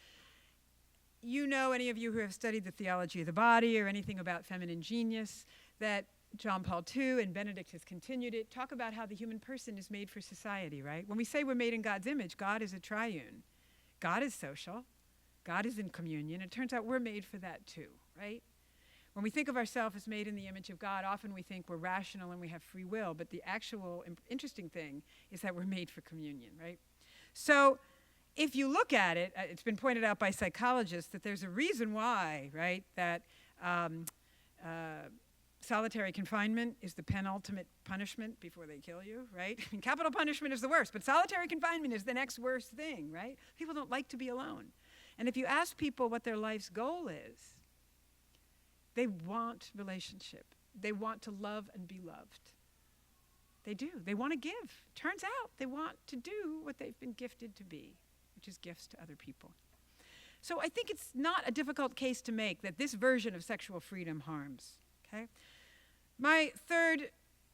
Speaker 4: You know, any of you who have studied the theology of the body or anything about feminine genius, that John Paul II and Benedict has continued it, talk about how the human person is made for society, right? When we say we're made in God's image, God is a triune. God is social. God is in communion. It turns out we're made for that too, right? When we think of ourselves as made in the image of God, often we think we're rational and we have free will, but the actual interesting thing is that we're made for communion, right? So if you look at it, it's been pointed out by psychologists that there's a reason why, right, that solitary confinement is the penultimate punishment before they kill you, right? I mean, capital punishment is the worst, but solitary confinement is the next worst thing, right? People don't like to be alone. And if you ask people what their life's goal is, they want relationship. They want to love and be loved. They do. They want to give. Turns out they want to do what they've been gifted to be, which is gifts to other people. So I think it's not a difficult case to make that this version of sexual freedom harms, okay? My third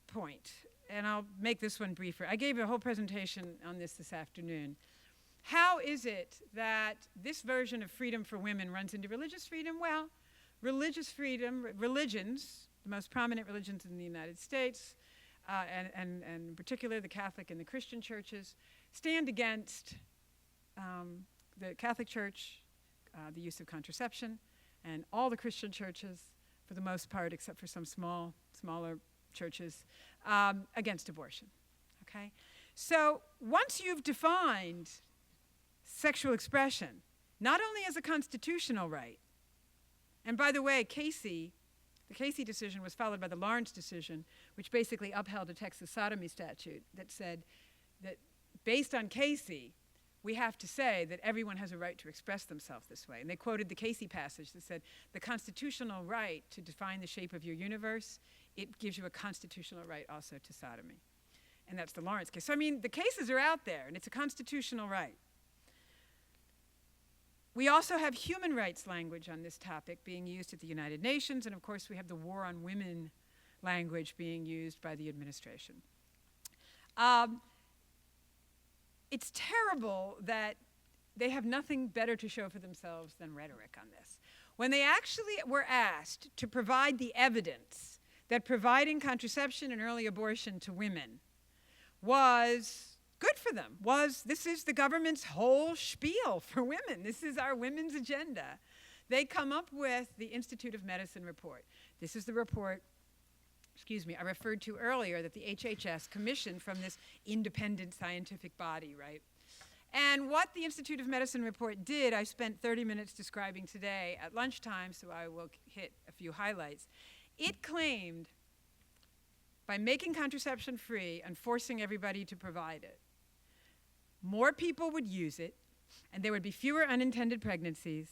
Speaker 4: point, and I'll make this one briefer. I gave a whole presentation on this afternoon. How is it that this version of freedom for women runs into religious freedom? Well, religious freedom, religions, the most prominent religions in the United States, and in particular the Catholic and the Christian churches, stand against the Catholic Church, the use of contraception, and all the Christian churches, for the most part, except for some smaller churches, against abortion, okay? So once you've defined sexual expression, not only as a constitutional right, and by the way, the Casey decision was followed by the Lawrence decision, which basically upheld a Texas sodomy statute that said that based on Casey, we have to say that everyone has a right to express themselves this way. And they quoted the Casey passage that said, the constitutional right to define the shape of your universe, it gives you a constitutional right also to sodomy. And that's the Lawrence case. So I mean, the cases are out there, and it's a constitutional right. We also have human rights language on this topic being used at the United Nations, and of course we have the war on women language being used by the administration. It's terrible that they have nothing better to show for themselves than rhetoric on this. When they actually were asked to provide the evidence that providing contraception and early abortion to women was good for them, this is the government's whole spiel for women. This is our women's agenda. They come up with the Institute of Medicine report. This is the report, I referred to earlier that the HHS commissioned from this independent scientific body, right? And what the Institute of Medicine report did, I spent 30 minutes describing today at lunchtime, so I will hit a few highlights. It claimed by making contraception free and forcing everybody to provide it, more people would use it, and there would be fewer unintended pregnancies,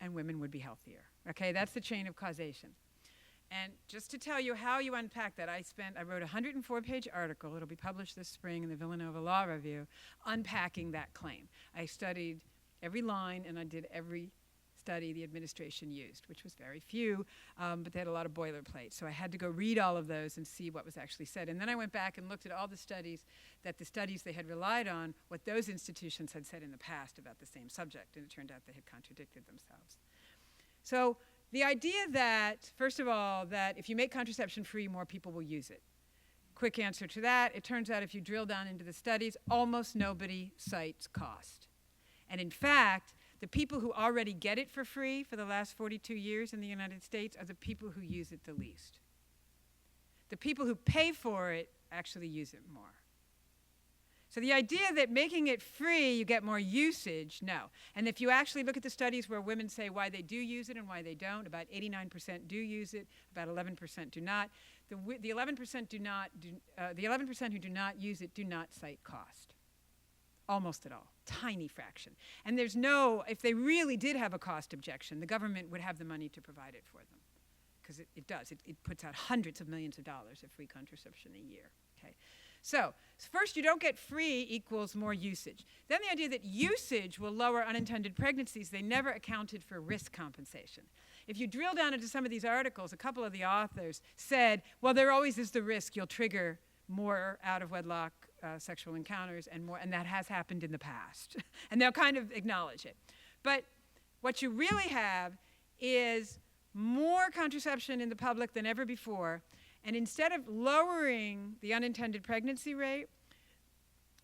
Speaker 4: and women would be healthier. Okay, that's the chain of causation. And just to tell you how you unpack that, I wrote a 104-page article. It'll be published this spring in the Villanova Law Review, unpacking that claim. I studied every line, and I did every study the administration used, which was very few, but they had a lot of boilerplate. So I had to go read all of those and see what was actually said. And then I went back and looked at all the studies they had relied on, what those institutions had said in the past about the same subject, and it turned out they had contradicted themselves. So the idea that, first of all, that if you make contraception free, more people will use it. Quick answer to that, it turns out if you drill down into the studies, almost nobody cites cost. And in fact, the people who already get it for free for the last 42 years in the United States are the people who use it the least. The people who pay for it actually use it more. So the idea that making it free, you get more usage, no. And if you actually look at the studies where women say why they do use it and why they don't, about 89% do use it, about 11% do not. The 11% do not. The 11% who do not use it do not cite cost, almost at all, tiny fraction. And there's no. If they really did have a cost objection, the government would have the money to provide it for them, because it does. It puts out hundreds of millions of dollars of free contraception a year. Okay. So first, you don't get free equals more usage. Then the idea that usage will lower unintended pregnancies, they never accounted for risk compensation. If you drill down into some of these articles, a couple of the authors said, well, there always is the risk you'll trigger more out-of-wedlock sexual encounters and that has happened in the past. And they'll kind of acknowledge it. But what you really have is more contraception in the public than ever before. And instead of lowering the unintended pregnancy rate,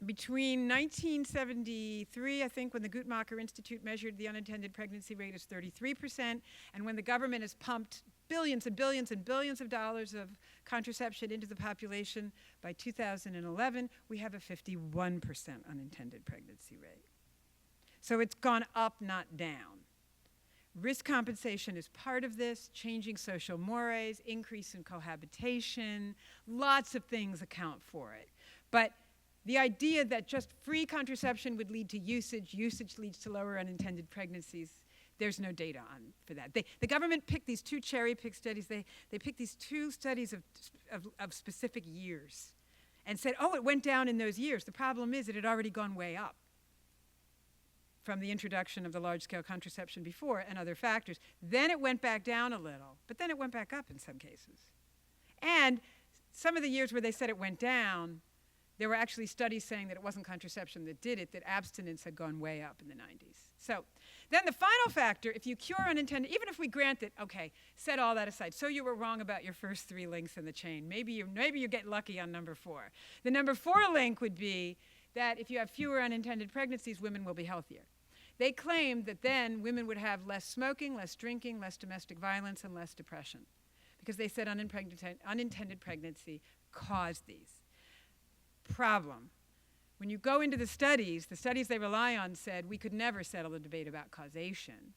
Speaker 4: between 1973, I think, when the Guttmacher Institute measured the unintended pregnancy rate as 33%, and when the government has pumped billions and billions and billions of dollars of contraception into the population, by 2011, we have a 51% unintended pregnancy rate. So it's gone up, not down. Risk compensation is part of this, changing social mores, increase in cohabitation, lots of things account for it. But the idea that just free contraception would lead to usage leads to lower unintended pregnancies, there's no data for that. The government picked these two cherry-picked studies. They picked these two studies of specific years and said, oh, it went down in those years. The problem is it had already gone way up from the introduction of the large-scale contraception before and other factors. Then it went back down a little, but then it went back up in some cases. And some of the years where they said it went down, there were actually studies saying that it wasn't contraception that did it, that abstinence had gone way up in the 90s. So then the final factor, if you cure unintended, even if we grant that, okay, set all that aside, so you were wrong about your first 3 links in the chain. Maybe you get lucky on number 4. The number 4 link would be that if you have fewer unintended pregnancies, women will be healthier. They claimed that then women would have less smoking, less drinking, less domestic violence, and less depression, because they said unintended pregnancy caused these. Problem. When you go into the studies they rely on said we could never settle the debate about causation.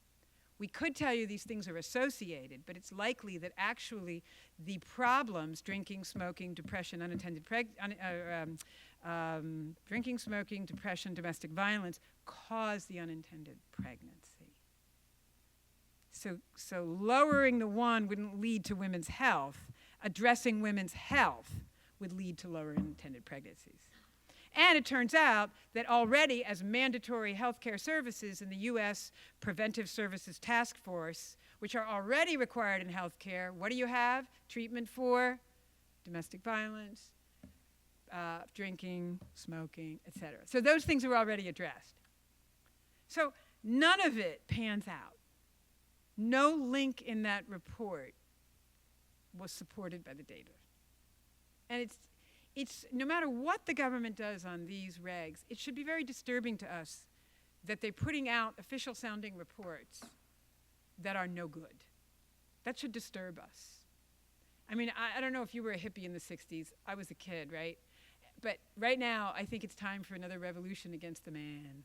Speaker 4: We could tell you these things are associated, but it's likely that actually the problems, drinking, smoking, depression, drinking, smoking, depression, domestic violence, cause the unintended pregnancy. So lowering the one wouldn't lead to women's health. Addressing women's health would lead to lower unintended pregnancies. And it turns out that already as mandatory health care services in the U.S. Preventive Services Task Force, which are already required in health care, what do you have? Treatment for domestic violence, drinking, smoking, etc. So those things are already addressed. So none of it pans out. No link in that report was supported by the data. And it's no matter what the government does on these regs, it should be very disturbing to us that they're putting out official sounding reports that are no good. That should disturb us. I mean, I don't know if you were a hippie in the 60s. I was a kid, right? But right now, I think it's time for another revolution against the man.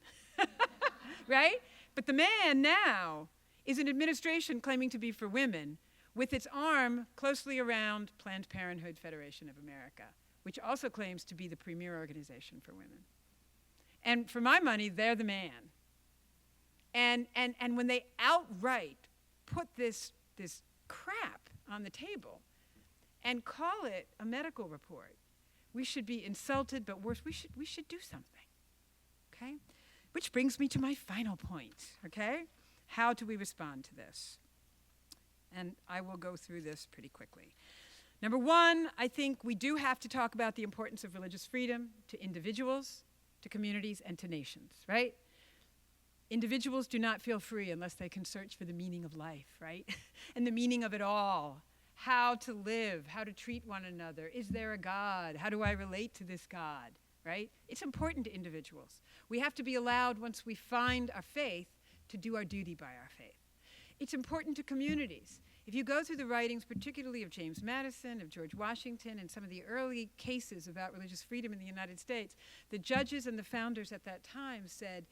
Speaker 4: Right? But the man now is an administration claiming to be for women with its arm closely around Planned Parenthood Federation of America, which also claims to be the premier organization for women. And for my money, they're the man. And when they outright put this crap on the table and call it a medical report, we should be insulted, but worse, we should do something, okay? Which brings me to my final point, okay? How do we respond to this? And I will go through this pretty quickly. Number one, I think we do have to talk about the importance of religious freedom to individuals, to communities, and to nations, right? Individuals do not feel free unless they can search for the meaning of life, right? And the meaning of it all. How to live, how to treat one another. Is there a God? How do I relate to this God, right? It's important to individuals. We have to be allowed, once we find our faith, to do our duty by our faith. It's important to communities. If you go through the writings, particularly of James Madison, of George Washington, and some of the early cases about religious freedom in the United States, the judges and the founders at that time said,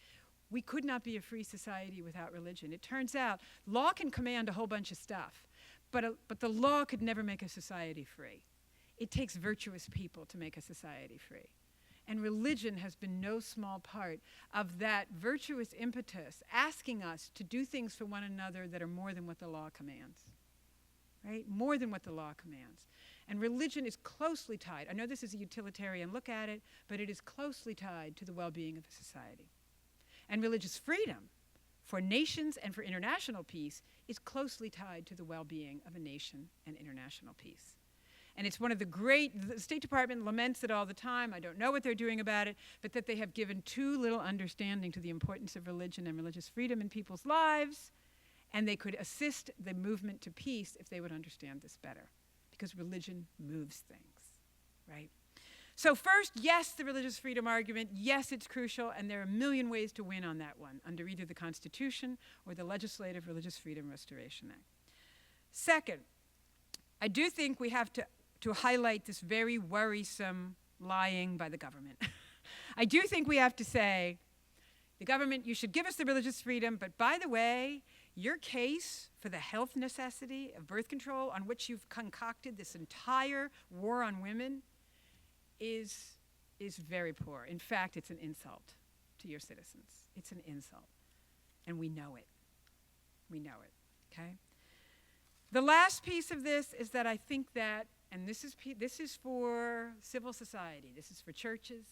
Speaker 4: we could not be a free society without religion. It turns out law can command a whole bunch of stuff, but the law could never make a society free. It takes virtuous people to make a society free. And religion has been no small part of that virtuous impetus, asking us to do things for one another that are more than what the law commands, right? More than what the law commands. And religion is closely tied. I know this is a utilitarian look at it, but it is closely tied to the well-being of a society. And religious freedom for nations and for international peace is closely tied to the well-being of a nation and international peace. And it's one of the State Department laments it all the time. I don't know what they're doing about it, but that they have given too little understanding to the importance of religion and religious freedom in people's lives, and they could assist the movement to peace if they would understand this better, because religion moves things, right? So first, yes, the religious freedom argument, yes, it's crucial, and there are a million ways to win on that one, under either the Constitution or the Legislative Religious Freedom Restoration Act. Second, I do think we have to highlight this very worrisome lying by the government. I do think we have to say, the government, you should give us the religious freedom, but by the way, your case for the health necessity of birth control, on which you've concocted this entire war on women, is very poor. In fact, it's an insult to your citizens. It's an insult. And we know it. We know it, okay? The last piece of this is that I think that, and this is for civil society, this is for churches,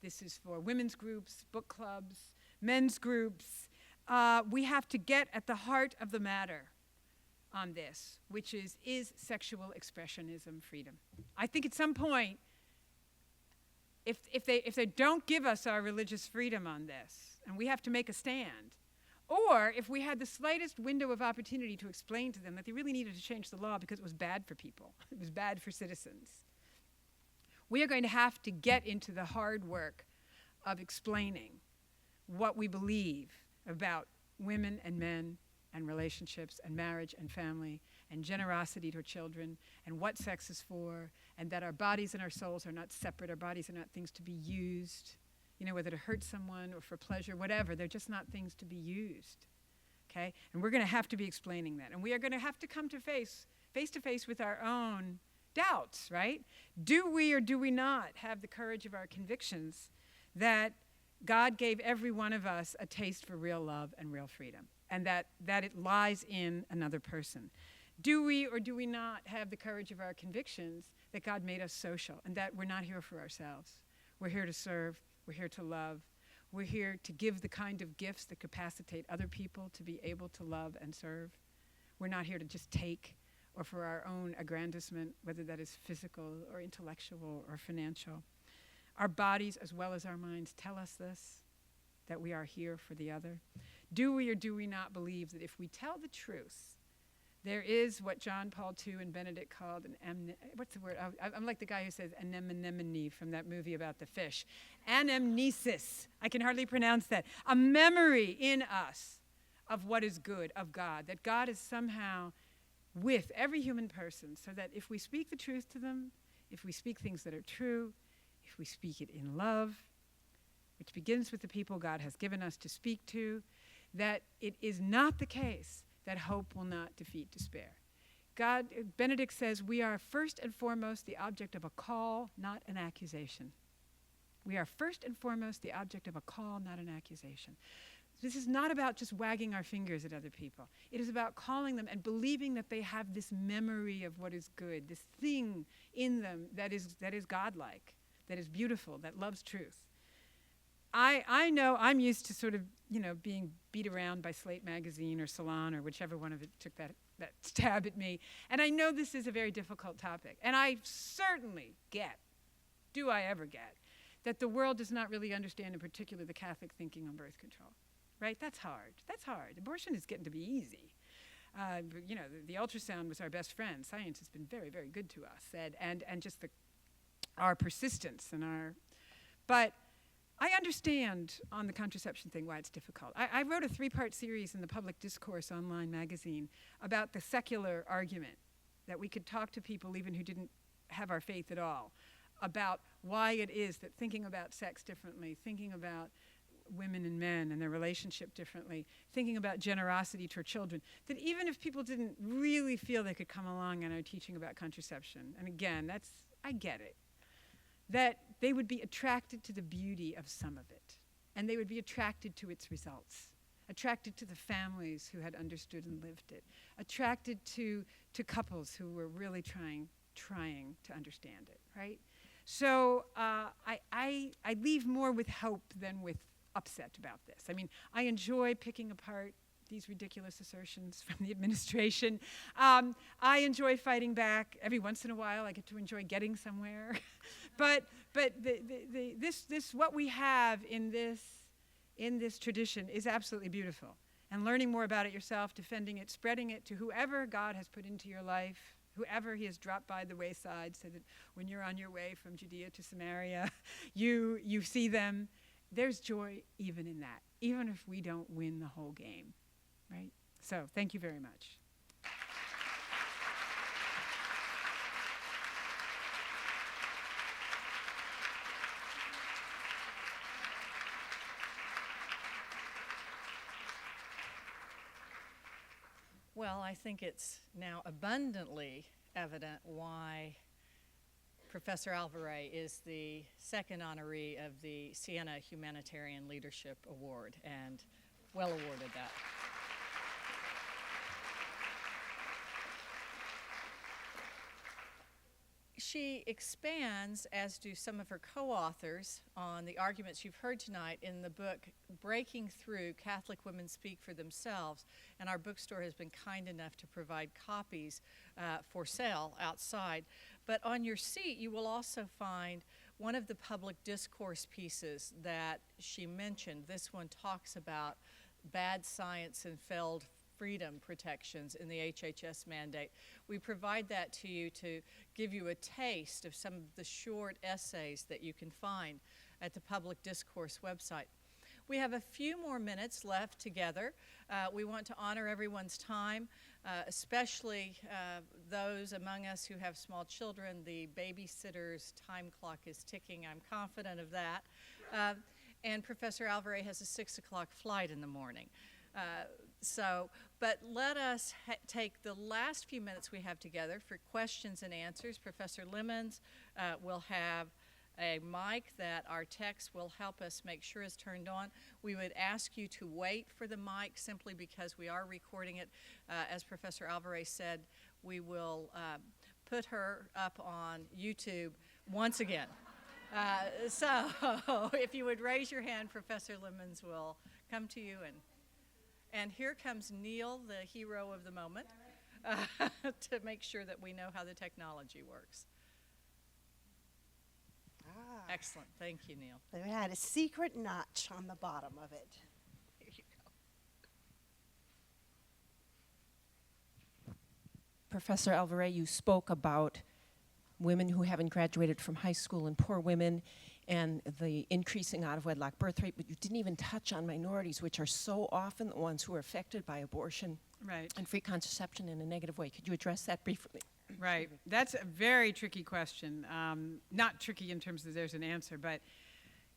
Speaker 4: this is for women's groups, book clubs, men's groups. We have to get at the heart of the matter on this, which is sexual expressionism freedom? I think at some point, if they don't give us our religious freedom on this, and we have to make a stand, or if we had the slightest window of opportunity to explain to them that they really needed to change the law because it was bad for people, it was bad for citizens, we are going to have to get into the hard work of explaining what we believe about women and men and relationships and marriage and family and generosity to children and what sex is for, and that our bodies and our souls are not separate, our bodies are not things to be used, whether to hurt someone or for pleasure, whatever, they're just not things to be used, okay? And we're going to have to be explaining that, and we are going to have to come to face to face with our own doubts, right? Do we or do we not have the courage of our convictions that God gave every one of us a taste for real love and real freedom, and that it lies in another person? Do we or do we not have the courage of our convictions that God made us social and that we're not here for ourselves? We're here to serve, we're here to love, we're here to give the kind of gifts that capacitate other people to be able to love and serve. We're not here to just take or for our own aggrandizement, whether that is physical or intellectual or financial. Our bodies as well as our minds tell us this, that we are here for the other. Do we or do we not believe that if we tell the truth, there is what John Paul II and Benedict called what's the word? I'm like the guy who says anemone from that movie about the fish. Anamnesis. I can hardly pronounce that. A memory in us of what is good, of God. That God is somehow with every human person, so that if we speak the truth to them, if we speak things that are true, if we speak it in love, which begins with the people God has given us to speak to, that it is not the case that hope will not defeat despair. Benedict says, we are first and foremost the object of a call, not an accusation. We are first and foremost the object of a call, not an accusation. This is not about just wagging our fingers at other people. It is about calling them and believing that they have this memory of what is good, this thing in them that is godlike, that is beautiful, that loves truth. I know I'm used to sort of, being beat around by Slate magazine or Salon or whichever one of it took that stab at me. And I know this is a very difficult topic. And I certainly do I ever get, that the world does not really understand, in particular, the Catholic thinking on birth control. right? That's hard. That's hard. Abortion is getting to be easy. You know, the ultrasound was our best friend. Science has been very, very good to us, and just our persistence and our. But I understand on the contraception thing why it's difficult. I wrote a 3-part series in the Public Discourse online magazine about the secular argument that we could talk to people even who didn't have our faith at all about why it is that thinking about sex differently, thinking about women and men and their relationship differently, thinking about generosity toward children, that even if people didn't really feel they could come along and are teaching about contraception, and again, I get it, that they would be attracted to the beauty of some of it, and they would be attracted to its results, attracted to the families who had understood and lived it, attracted to couples who were really trying to understand it, right? So I leave more with hope than with upset about this. I mean, I enjoy picking apart these ridiculous assertions from the administration. I enjoy fighting back. Every once in a while, I get to enjoy getting somewhere. but this what we have in this tradition is absolutely beautiful. And learning more about it yourself, defending it, spreading it to whoever God has put into your life, whoever he has dropped by the wayside, so that when you're on your way from Judea to Samaria, you see them. There's joy even in that, even if we don't win the whole game, right? So thank you very much.
Speaker 1: Well, I think it's now abundantly evident why Professor Alvaré is the second honoree of the Siena Humanitarian Leadership Award, and well awarded that. She expands, as do some of her co-authors, on the arguments you've heard tonight in the book Breaking Through, Catholic Women Speak for Themselves, and our bookstore has been kind enough to provide copies for sale outside. But on your seat, you will also find one of the public discourse pieces that she mentioned. This one talks about bad science and failed freedom protections in the HHS mandate. We provide that to you to give you a taste of some of the short essays that you can find at the Public Discourse website. We have a few more minutes left together. We want to honor everyone's time, especially those among us who have small children. The babysitter's time clock is ticking. I'm confident of that. And Professor Alvaré has a 6 o'clock flight in the morning. But let us take the last few minutes we have together for questions and answers. Professor Lemons will have a mic that our techs will help us make sure is turned on. We would ask you to wait for the mic simply because we are recording it. As Professor Alvaré said, we will put her up on YouTube once again. So if you would raise your hand, Professor Lemons will come to you. And here comes Neil, the hero of the moment, to make sure that we know how the technology works. Excellent. Thank you, Neil.
Speaker 5: They had a secret notch on the bottom of it.
Speaker 1: Here you go.
Speaker 6: Professor Alvaré, you spoke about women who haven't graduated from high school and poor women and the increasing out-of-wedlock birth rate, but you didn't even touch on minorities, which are so often the ones who are affected by abortion and free contraception in a negative way. Could you address that briefly?
Speaker 4: Right. That's a very tricky question. Not tricky in terms of there's an answer, but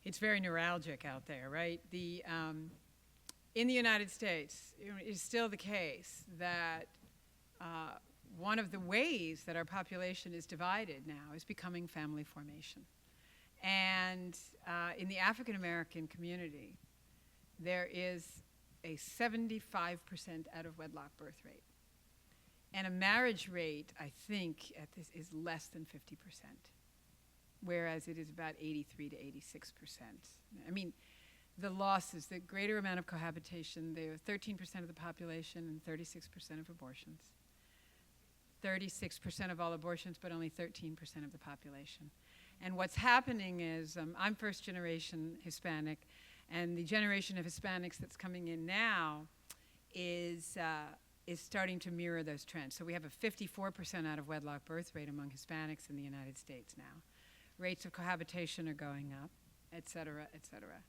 Speaker 4: it's very neuralgic out there, right? In the United States, it is still the case that one of the ways that our population is divided now is becoming family formation. And in the African American community, there is a 75% out-of-wedlock birth rate. And a marriage rate, I think, at this is less than 50%, whereas it is about 83 to 86%. I mean, the losses, the greater amount of cohabitation, they are 13% of the population and 36% of abortions. 36% of all abortions, but only 13% of the population. And what's happening is, I'm first generation Hispanic, And the generation of Hispanics that's coming in now is starting to mirror those trends. So we have a 54% out of wedlock birth rate among Hispanics in the United States now. Rates of cohabitation are going up, et cetera, et cetera.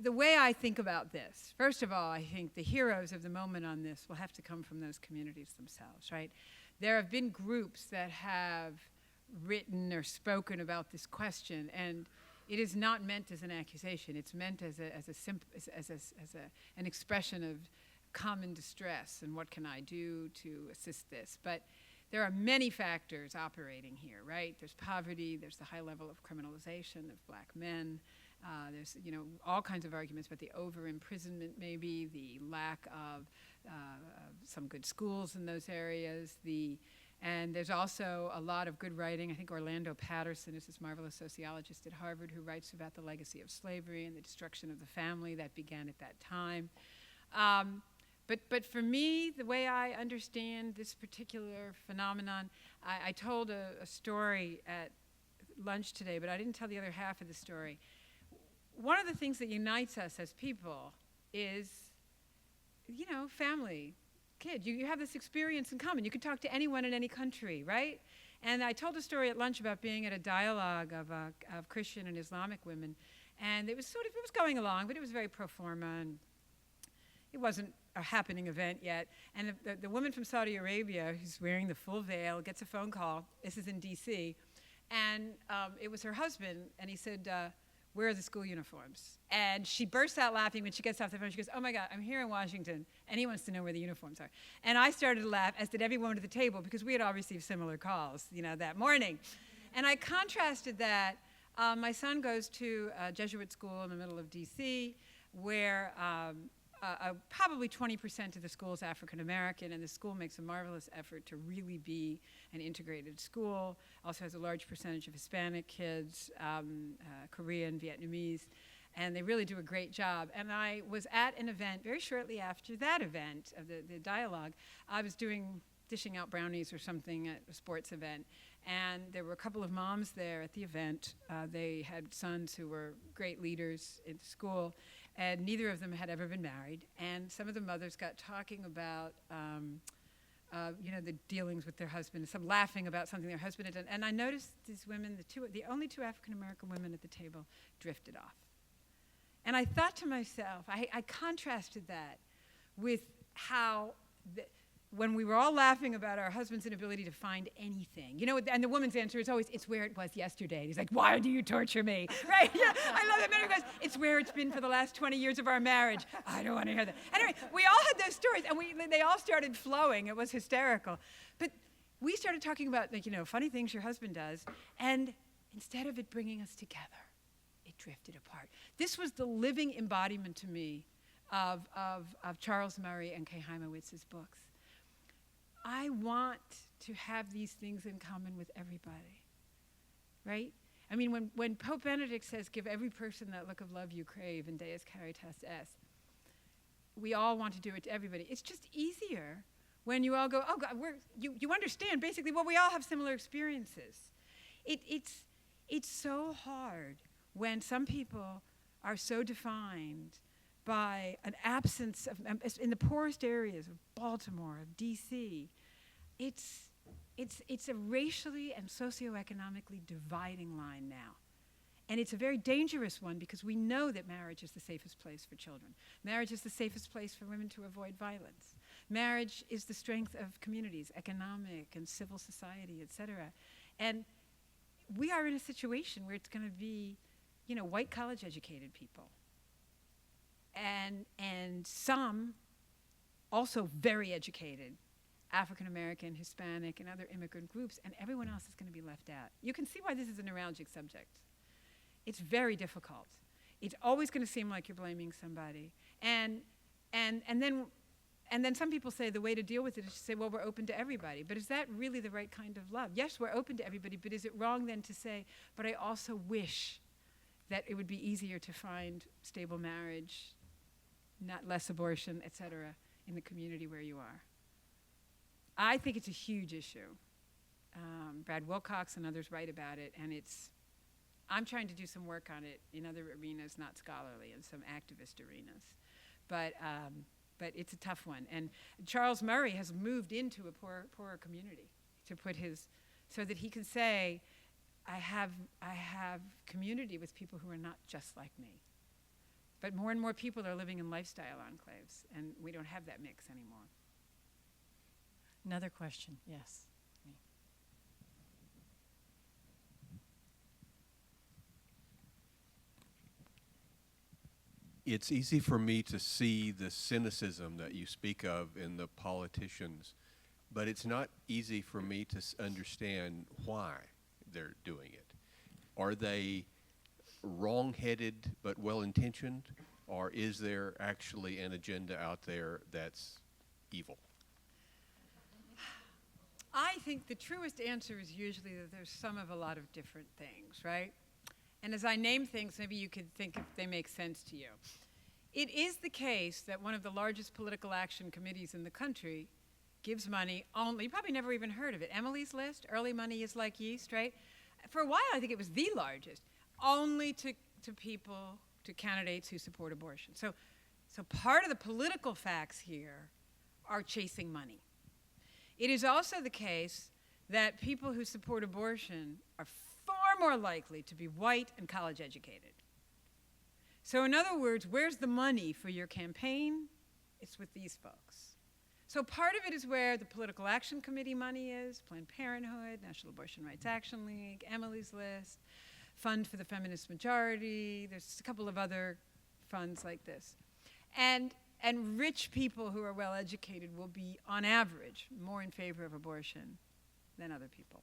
Speaker 4: The way I think about this, first of all, I think the heroes of the moment on this will have to come from those communities themselves, right? There have been groups that have written or spoken about this question, and it is not meant as an accusation. It's meant as an expression of common distress and what can I do to assist this. But there are many factors operating here, right? There's poverty, there's the high level of criminalization of black men, there's all kinds of arguments about the over-imprisonment maybe, the lack of some good schools in those areas, and there's also a lot of good writing. I think Orlando Patterson is this marvelous sociologist at Harvard who writes about the legacy of slavery and the destruction of the family that began at that time. But for me, the way I understand this particular phenomenon, I told a story at lunch today, but I didn't tell the other half of the story. One of the things that unites us as people is, family, kid. You have this experience in common. You can talk to anyone in any country, right? And I told a story at lunch about being at a dialogue of Christian and Islamic women, and it was going along, but it was very pro forma, and it wasn't a happening event yet. And the woman from Saudi Arabia, who's wearing the full veil, gets a phone call. This is in D.C., and it was her husband, and he said, where are the school uniforms? And she bursts out laughing when she gets off the phone. She goes, oh my God, I'm here in Washington, and he wants to know where the uniforms are. And I started to laugh, as did everyone at the table, because we had all received similar calls, that morning. And I contrasted that. My son goes to a Jesuit school in the middle of D.C., where probably 20% of the school is African American, and the school makes a marvelous effort to really be an integrated school. Also has a large percentage of Hispanic kids, Korean, Vietnamese, and they really do a great job. And I was at an event very shortly after that event of the dialogue. I was dishing out brownies or something at a sports event, and there were a couple of moms there at the event. They had sons who were great leaders in the school, and neither of them had ever been married. And some of the mothers got talking about, the dealings with their husband, some laughing about something their husband had done. And I noticed these women, the only two African-American women at the table, drifted off. And I thought to myself, I contrasted that with how when we were all laughing about our husband's inability to find anything, and the woman's answer is always, it's where it was yesterday. And he's like, why do you torture me? Right? I love that. And he goes, it's where it's been for the last 20 years of our marriage. I don't want to hear that. Anyway, we all had those stories, and they all started flowing. It was hysterical. But we started talking about, funny things your husband does, and instead of it bringing us together, it drifted apart. This was the living embodiment to me of Charles Murray and Kay Heimewitz's books. I want to have these things in common with everybody, right? I mean, when Pope Benedict says, give every person that look of love you crave in Deus Caritas Est, we all want to do it to everybody. It's just easier when you all go, oh God, you understand basically, well, we all have similar experiences. It's so hard when some people are so defined by an absence of, in the poorest areas of Baltimore, of D.C., it's a racially and socioeconomically dividing line now. And it's a very dangerous one because we know that marriage is the safest place for children. Marriage is the safest place for women to avoid violence. Marriage is the strength of communities, economic and civil society, et cetera. And we are in a situation where it's going to be, white college-educated people. And some also very educated, African American, Hispanic, and other immigrant groups, and everyone else is going to be left out. You can see why this is a neuralgic subject. It's very difficult. It's always going to seem like you're blaming somebody. And then some people say the way to deal with it is to say, well, we're open to everybody. But is that really the right kind of love? Yes, we're open to everybody, but is it wrong then to say, but I also wish that it would be easier to find stable marriage, not less abortion, et cetera, in the community where you are? I think it's a huge issue. Brad Wilcox and others write about it, and it's I'm trying to do some work on it in other arenas, not scholarly, in some activist arenas. But it's a tough one. And Charles Murray has moved into a poorer community to put so that he can say, I have community with people who are not just like me. But more and more people are living in lifestyle enclaves, and we don't have that mix anymore.
Speaker 1: Another question, yes.
Speaker 7: It's easy for me to see the cynicism that you speak of in the politicians, but it's not easy for me to understand why they're doing it. Are they wrong-headed but well-intentioned, or is there actually an agenda out there that's evil?
Speaker 4: I think the truest answer is usually that there's some of a lot of different things, right? And as I name things, maybe you could think if they make sense to you. It is the case that one of the largest political action committees in the country gives money only, you probably never even heard of it, Emily's List, Early Money is Like Yeast, right? For a while, I think it was the largest, only to people, to candidates who support abortion. So part of the political facts here are chasing money. It is also the case that people who support abortion are far more likely to be white and college educated. So in other words, where's the money for your campaign? It's with these folks. So part of it is where the Political Action Committee money is, Planned Parenthood, National Abortion Rights Action League, Emily's List, Fund for the Feminist Majority. There's a couple of other funds like this. And rich people who are well educated will be, on average, more in favor of abortion than other people.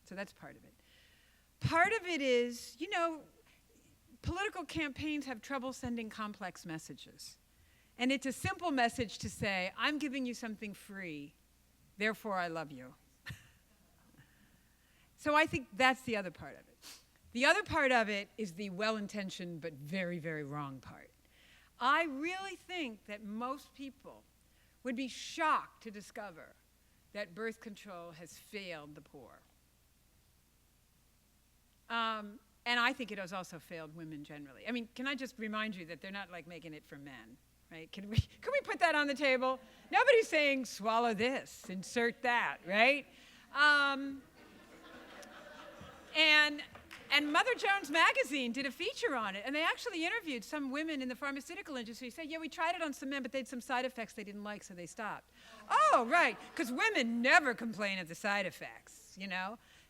Speaker 4: So that's part of it. Part of it is, political campaigns have trouble sending complex messages. And it's a simple message to say, I'm giving you something free, therefore I love you. So I think that's the other part of it. The other part of it is the well-intentioned but very, very wrong part. I really think that most people would be shocked to discover that birth control has failed the poor. And I think it has also failed women generally. I mean, can I just remind you that they're not like making it for men, right? Can we put that on the table? Nobody's saying swallow this, insert that, right? And Mother Jones Magazine did a feature on it, and they actually interviewed some women in the pharmaceutical industry who said, yeah, we tried it on some men, but they had some side effects they didn't like, so they stopped. Oh, right, because women never complain of the side effects,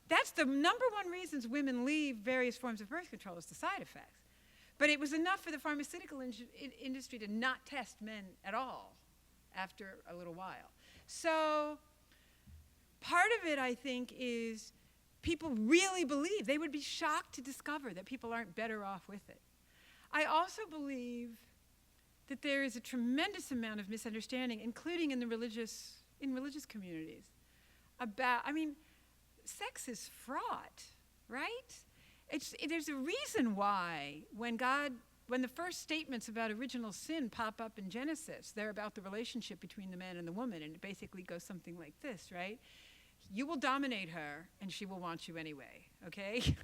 Speaker 4: That's the number one reasons women leave various forms of birth control is the side effects. But it was enough for the pharmaceutical industry to not test men at all after a little while. So part of it, I think, is people really believe, they would be shocked to discover that people aren't better off with it. I also believe that there is a tremendous amount of misunderstanding, including in religious communities, about, sex is fraught, right? There's a reason why when the first statements about original sin pop up in Genesis, they're about the relationship between the man and the woman, and it basically goes something like this, right? You will dominate her, and she will want you anyway, okay?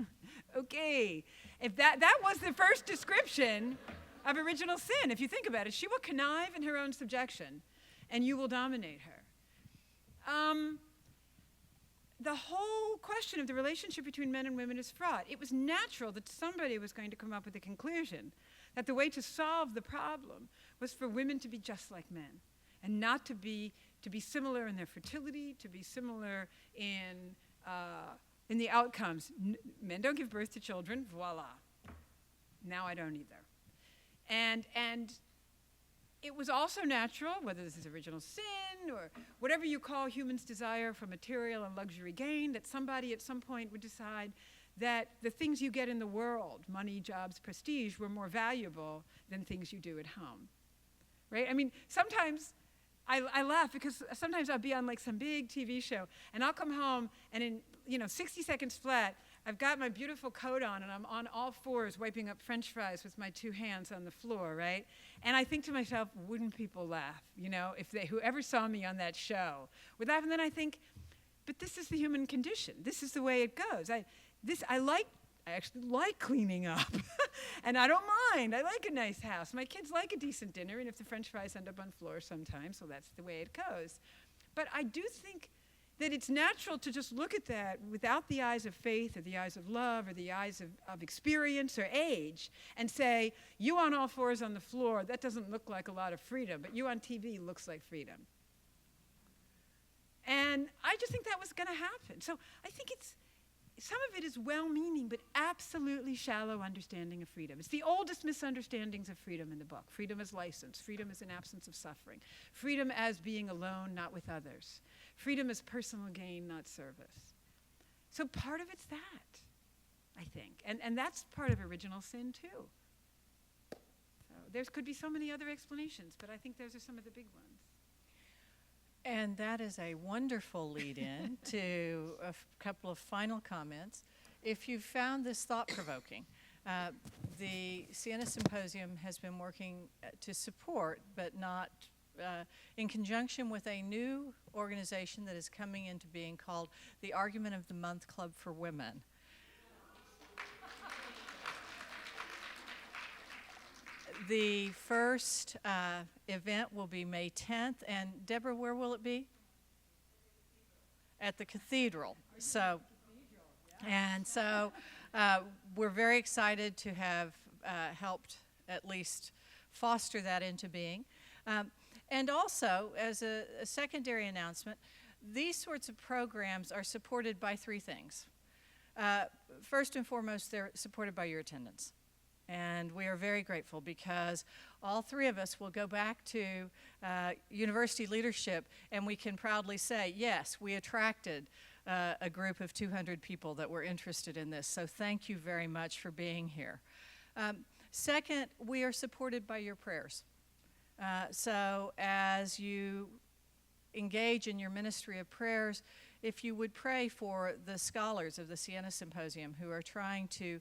Speaker 4: Okay. If that was the first description of original sin, if you think about it, she will connive in her own subjection, and you will dominate her. The whole question of the relationship between men and women is fraught. It was natural that somebody was going to come up with a conclusion that the way to solve the problem was for women to be just like men, and not to be similar in their fertility, to be similar in the outcomes. Men don't give birth to children, voila. Now I don't either. And it was also natural, whether this is original sin or whatever you call humans' desire for material and luxury gain, that somebody at some point would decide that the things you get in the world, money, jobs, prestige, were more valuable than things you do at home, right? Sometimes I laugh because sometimes I'll be on like some big TV show and I'll come home and in 60 seconds flat, I've got my beautiful coat on and I'm on all fours wiping up French fries with my two hands on the floor, right? And I think to myself, wouldn't people laugh, if whoever saw me on that show would laugh? And then I think, but this is the human condition. This is the way it goes. I I actually like cleaning up. And I don't mind. I like a nice house. My kids like a decent dinner, and if the French fries end up on floor sometimes, well, that's the way it goes. But I do think that it's natural to just look at that without the eyes of faith or the eyes of love or the eyes of experience or age and say, you on all fours on the floor, that doesn't look like a lot of freedom, but you on TV looks like freedom. And I just think that was going to happen. So I think some of it is well-meaning, but absolutely shallow understanding of freedom. It's the oldest misunderstandings of freedom in the book. Freedom as license. Freedom as an absence of suffering. Freedom as being alone, not with others. Freedom as personal gain, not service. So part of it's that, I think. And that's part of original sin, too. So there could be so many other explanations, but I think those are some of the big ones.
Speaker 1: And that is a wonderful lead-in to a couple of final comments. If you found this thought-provoking, the Siena Symposium has been working to support, but not in conjunction with a new organization that is coming into being called the Argument of the Month Club for Women. The first event will be May 10th, and Deborah, where will it be? At the Cathedral. So, and so we're very excited to have helped at least foster that into being. And also, as a secondary announcement, these sorts of programs are supported by three things. First and foremost, they're supported by your attendance. And we are very grateful because all three of us will go back to university leadership and we can proudly say, yes, we attracted a group of 200 people that were interested in this. So thank you very much for being here. Second, we are supported by your prayers. So as you engage in your ministry of prayers, if you would pray for the scholars of the Siena Symposium who are trying to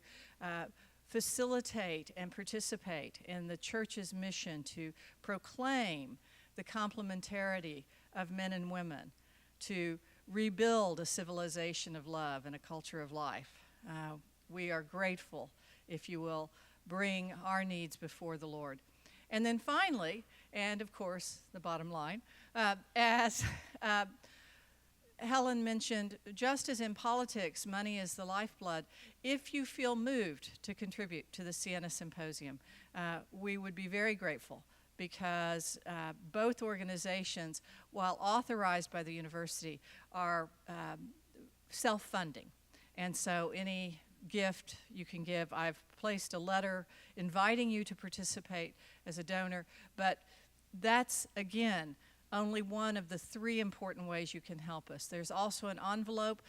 Speaker 1: facilitate and participate in the church's mission to proclaim the complementarity of men and women, to rebuild a civilization of love and a culture of life. We are grateful if you will bring our needs before the Lord. And then finally, and of course the bottom line, as Helen mentioned, just as in politics, money is the lifeblood, if you feel moved to contribute to the Siena Symposium, we would be very grateful because both organizations, while authorized by the university, are self-funding. And so any gift you can give, I've placed a letter inviting you to participate as a donor, but that's, again, only one of the three important ways you can help us. There's also an envelope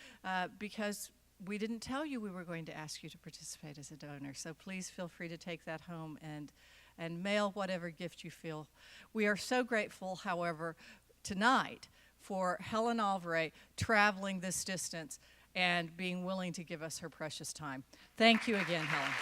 Speaker 1: because we didn't tell you we were going to ask you to participate as a donor. So please feel free to take that home and mail whatever gift you feel. We are so grateful, however, tonight for Helen Alvaré traveling this distance and being willing to give us her precious time. Thank you again, Helen.